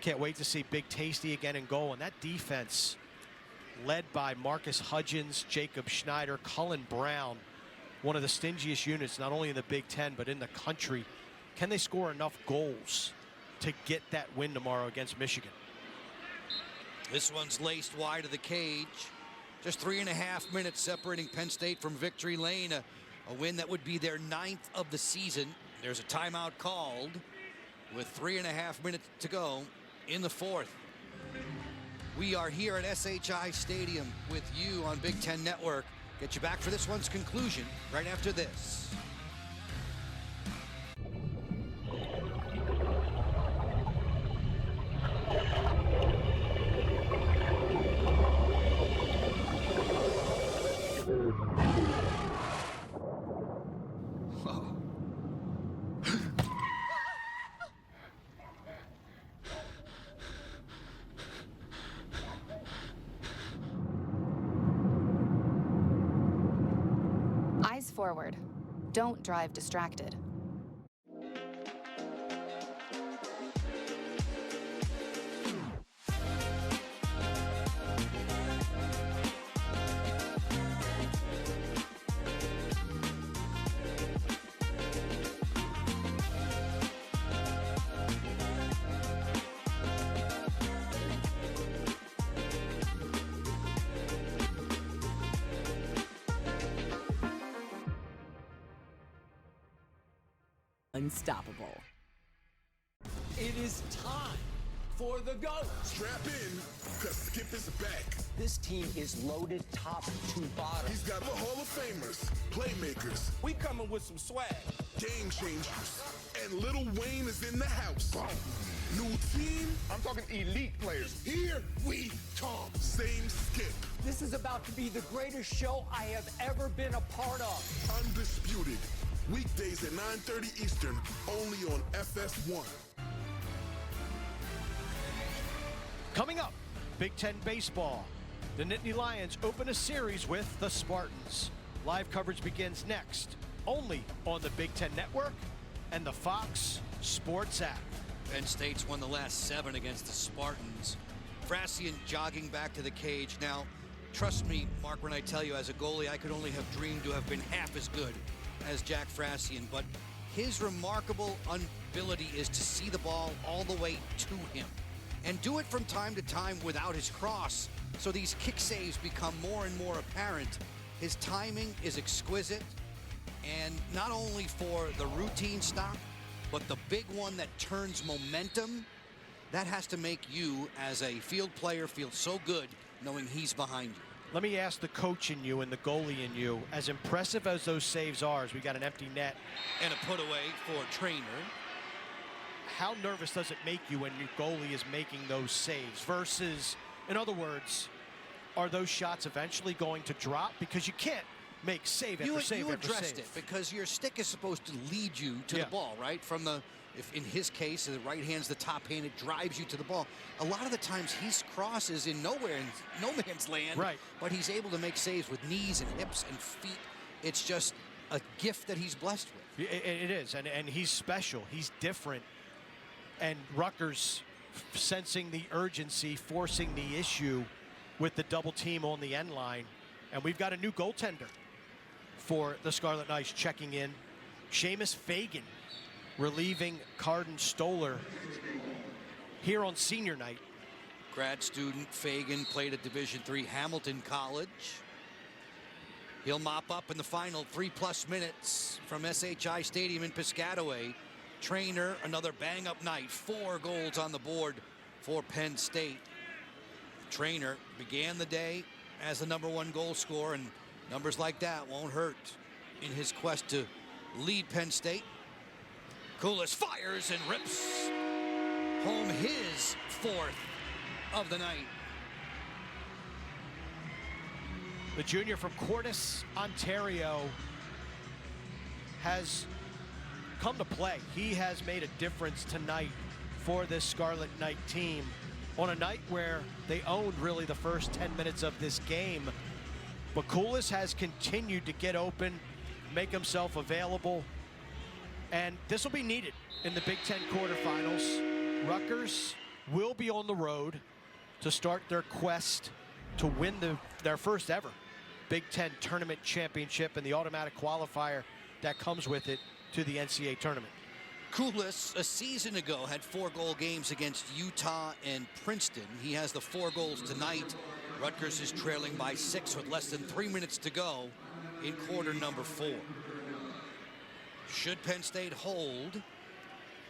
Can't wait to see Big Tasty again in goal. And that defense, led by Marcus Hudgens, Jacob Schneider, Cullen Brown, one of the stingiest units, not only in the Big Ten, but in the country. Can they score enough goals to get that win tomorrow against Michigan? This one's laced wide of the cage. Just 3.5 minutes separating Penn State from victory lane. A win that would be their 9th of the season. There's a timeout called with 3.5 minutes to go in the 4th. We are here at SHI Stadium with you on Big Ten Network. Get you back for this one's conclusion right after this. Eyes forward. Don't drive distracted. Unstoppable. It is time for the GOAT. Strap in, because Skip is back. This team is loaded top to bottom. He's got the Hall of Famers, playmakers. We coming with some swag. Game changers. And Lil Wayne is in the house. New team. I'm talking elite players. Here we come. Same Skip. This is about to be the greatest show I have ever been a part of. Undisputed. Weekdays at 9:30 Eastern, only on FS1. Coming up, Big Ten baseball. The Nittany Lions open a series with the Spartans. Live coverage begins next, only on the Big Ten Network and the Fox Sports app. Penn State's won the last 7 against the Spartans. Frassian jogging back to the cage. Now, trust me, Mark, when I tell you, as a goalie, I could only have dreamed to have been half as good as Jack Frassian, but his remarkable ability is to see the ball all the way to him and do it from time to time without his cross. So these kick saves become more and more apparent. His timing is exquisite. And not only for the routine stop, but the big one that turns momentum, that has to make you, as a field player, feel so good knowing he's behind you. Let me ask the coach in you and the goalie in you, as impressive as those saves are, as we got an empty net. And a put away for Trainer. How nervous does it make you when your goalie is making those saves versus, in other words, are those shots eventually going to drop? Because you can't make save after save you after addressed save. it because your stick is supposed to lead you to the ball, right? From the, if in his case, the right hand's the top hand, it drives you to the ball. A lot of the times he's crosses in no man's land, right? But he's able to make saves with knees and hips and feet. It's just a gift that he's blessed with. It is, and he's special. He's different. And Rutgers sensing the urgency, forcing the issue with the double team on the end line. And we've got a new goaltender for the Scarlet Knights checking in. Seamus Fagan relieving Carden Stoller here on senior night. Grad student Fagan played at Division III Hamilton College. He'll mop up in the final 3+ minutes from SHI Stadium in Piscataway. Trainer, another bang-up night. 4 goals on the board for Penn State. Trainer began the day as the #1 goal scorer, and numbers like that won't hurt in his quest to lead Penn State. Koulis fires and rips home his 4th of the night. The junior from Cordis, Ontario, has come to play. He has made a difference tonight for this Scarlet Knight team on a night where they owned really the first 10 minutes of this game. But Koulis has continued to get open, make himself available, and this will be needed in the Big Ten quarterfinals. Rutgers will be on the road to start their quest to win their first ever Big Ten tournament championship and the automatic qualifier that comes with it to the NCAA tournament. Koulis, a season ago, had 4-goal games against Utah and Princeton. He has the 4 goals tonight. Rutgers is trailing by 6 with less than 3 minutes to go in quarter number 4. Should Penn State hold,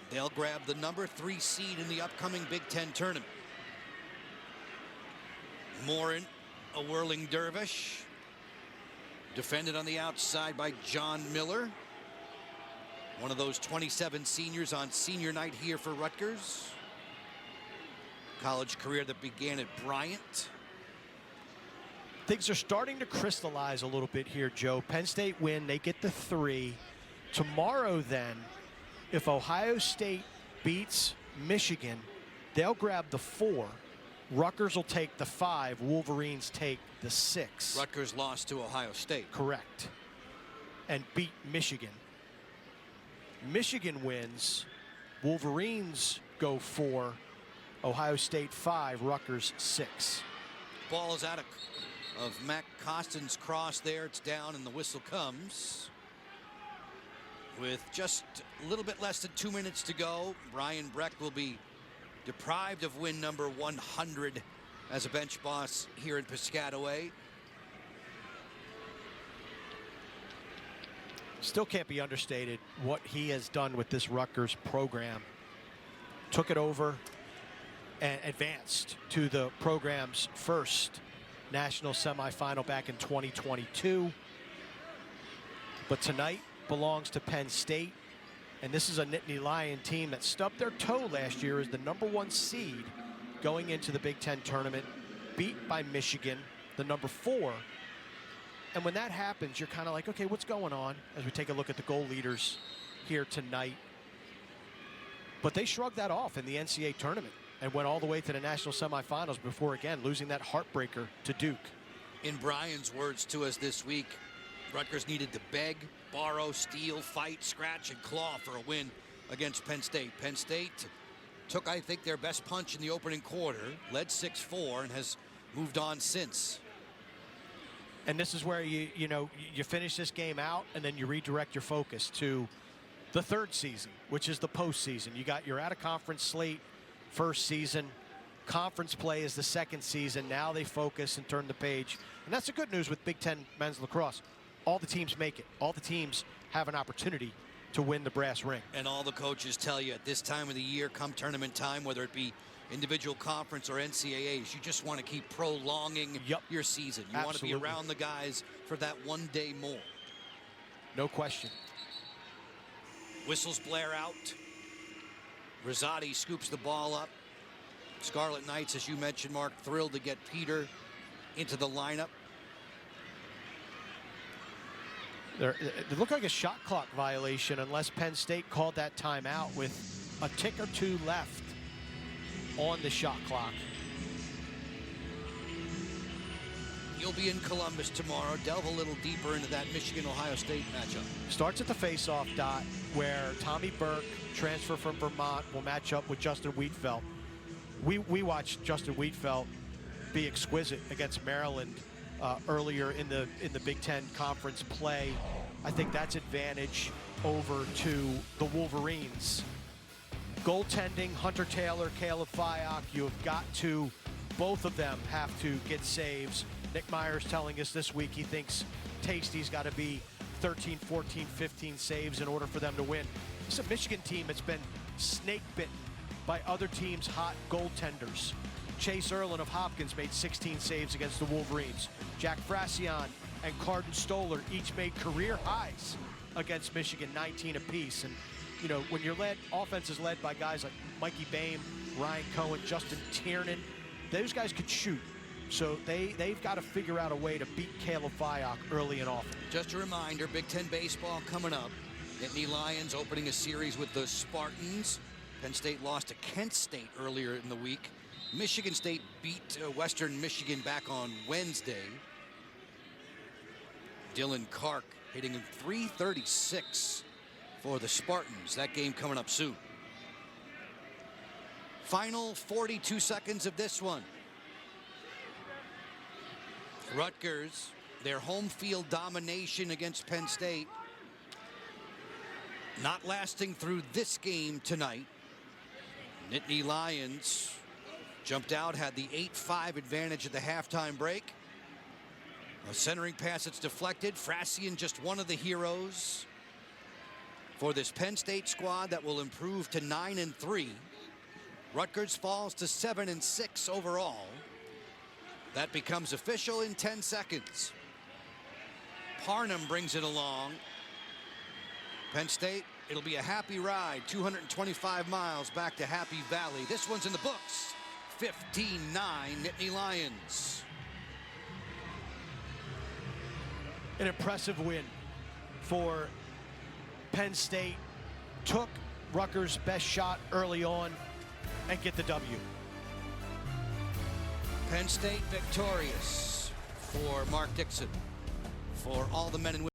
they'll grab the #3 seed in the upcoming Big Ten tournament. Morin, a whirling dervish, defended on the outside by John Miller. One of those 27 seniors on senior night here for Rutgers. College career that began at Bryant. Things are starting to crystallize a little bit here, Joe. Penn State win, they get the 3. Tomorrow then, if Ohio State beats Michigan, they'll grab the 4. Rutgers will take the 5. Wolverines take the 6. Rutgers lost to Ohio State. Correct. And beat Michigan. Michigan wins. Wolverines go 4. Ohio State 5. Rutgers 6. Ball is out of Mac Costin's cross there. It's down and the whistle comes. With just a little bit less than 2 minutes to go, Brian Breck will be deprived of win number 100 as a bench boss here in Piscataway. Still can't be understated what he has done with this Rutgers program. Took it over and advanced to the program's first national semifinal back in 2022. But tonight belongs to Penn State. And this is a Nittany Lion team that stubbed their toe last year as the #1 seed going into the Big Ten tournament, beat by Michigan, the #4. And when that happens, you're kind of like, okay, what's going on? As we take a look at the goal leaders here tonight. But they shrugged that off in the NCAA tournament and went all the way to the national semifinals before, again, losing that heartbreaker to Duke. In Brian's words to us this week, Rutgers needed to beg, borrow, steal, fight, scratch, and claw for a win against Penn State. Penn State took, I think, their best punch in the opening quarter, led 6-4, and has moved on since. And this is where you finish this game out and then you redirect your focus to the 3rd season, which is the postseason. You got your out-of-conference slate first season. Conference play is the 2nd season. Now they focus and turn the page. And that's the good news with Big Ten men's lacrosse. all the teams make it. All the teams have an opportunity to win the brass ring. And all the coaches tell you at this time of the year, come tournament time, whether it be individual conference or NCAAs, you just want to keep prolonging your season. You want to be around the guys for that one day more. No question. Whistles blare out. Rosati scoops the ball up. Scarlet Knights, as you mentioned, Mark, thrilled to get Peter into the lineup. It looked like a shot clock violation unless Penn State called that timeout with a tick or two left on the shot clock. You'll be in Columbus tomorrow. Delve a little deeper into that Michigan-Ohio State matchup. Starts at the face-off dot where Tommy Burke, transfer from Vermont, will match up with Justin Wheatfeld. We watched Justin Wheatfeld be exquisite against Maryland earlier in the Big Ten Conference play. I think that's advantage over to the Wolverines. Goaltending, Hunter Taylor, Caleb Fyock, you have got to, both of them have to get saves. Nick Myers telling us this week he thinks Tasty's got to be 13, 14, 15 saves in order for them to win. This is a Michigan team that's been snake bitten by other teams' hot goaltenders. Chase Erlin of Hopkins made 16 saves against the Wolverines. Jack Frassion and Carden Stoller each made career highs against Michigan, 19 apiece. And, you know, when your offense is led by guys like Mikey Boehm, Ryan Cohen, Justin Tiernan, those guys could shoot. So they've got to figure out a way to beat Caleb Fyock early and often. Just a reminder, Big Ten baseball coming up. Nittany Lions opening a series with the Spartans. Penn State lost to Kent State earlier in the week. Michigan State beat Western Michigan back on Wednesday. Dylan Kark hitting .336 for the Spartans. That game coming up soon. Final 42 seconds of this one. Rutgers, their home field domination against Penn State, not lasting through this game tonight. Nittany Lions jumped out, had the 8-5 advantage at the halftime break. A centering pass that's deflected. Frassion, just one of the heroes for this Penn State squad that will improve to 9-3. Rutgers falls to 7-6 overall. That becomes official in 10 seconds. Parnham brings it along. Penn State, it'll be a happy ride, 225 miles back to Happy Valley. This one's in the books. 15-9 Nittany Lions. An impressive win for Penn State. Took Rutgers' best shot early on and get the W. Penn State victorious for Mark Dixon. For all the men and women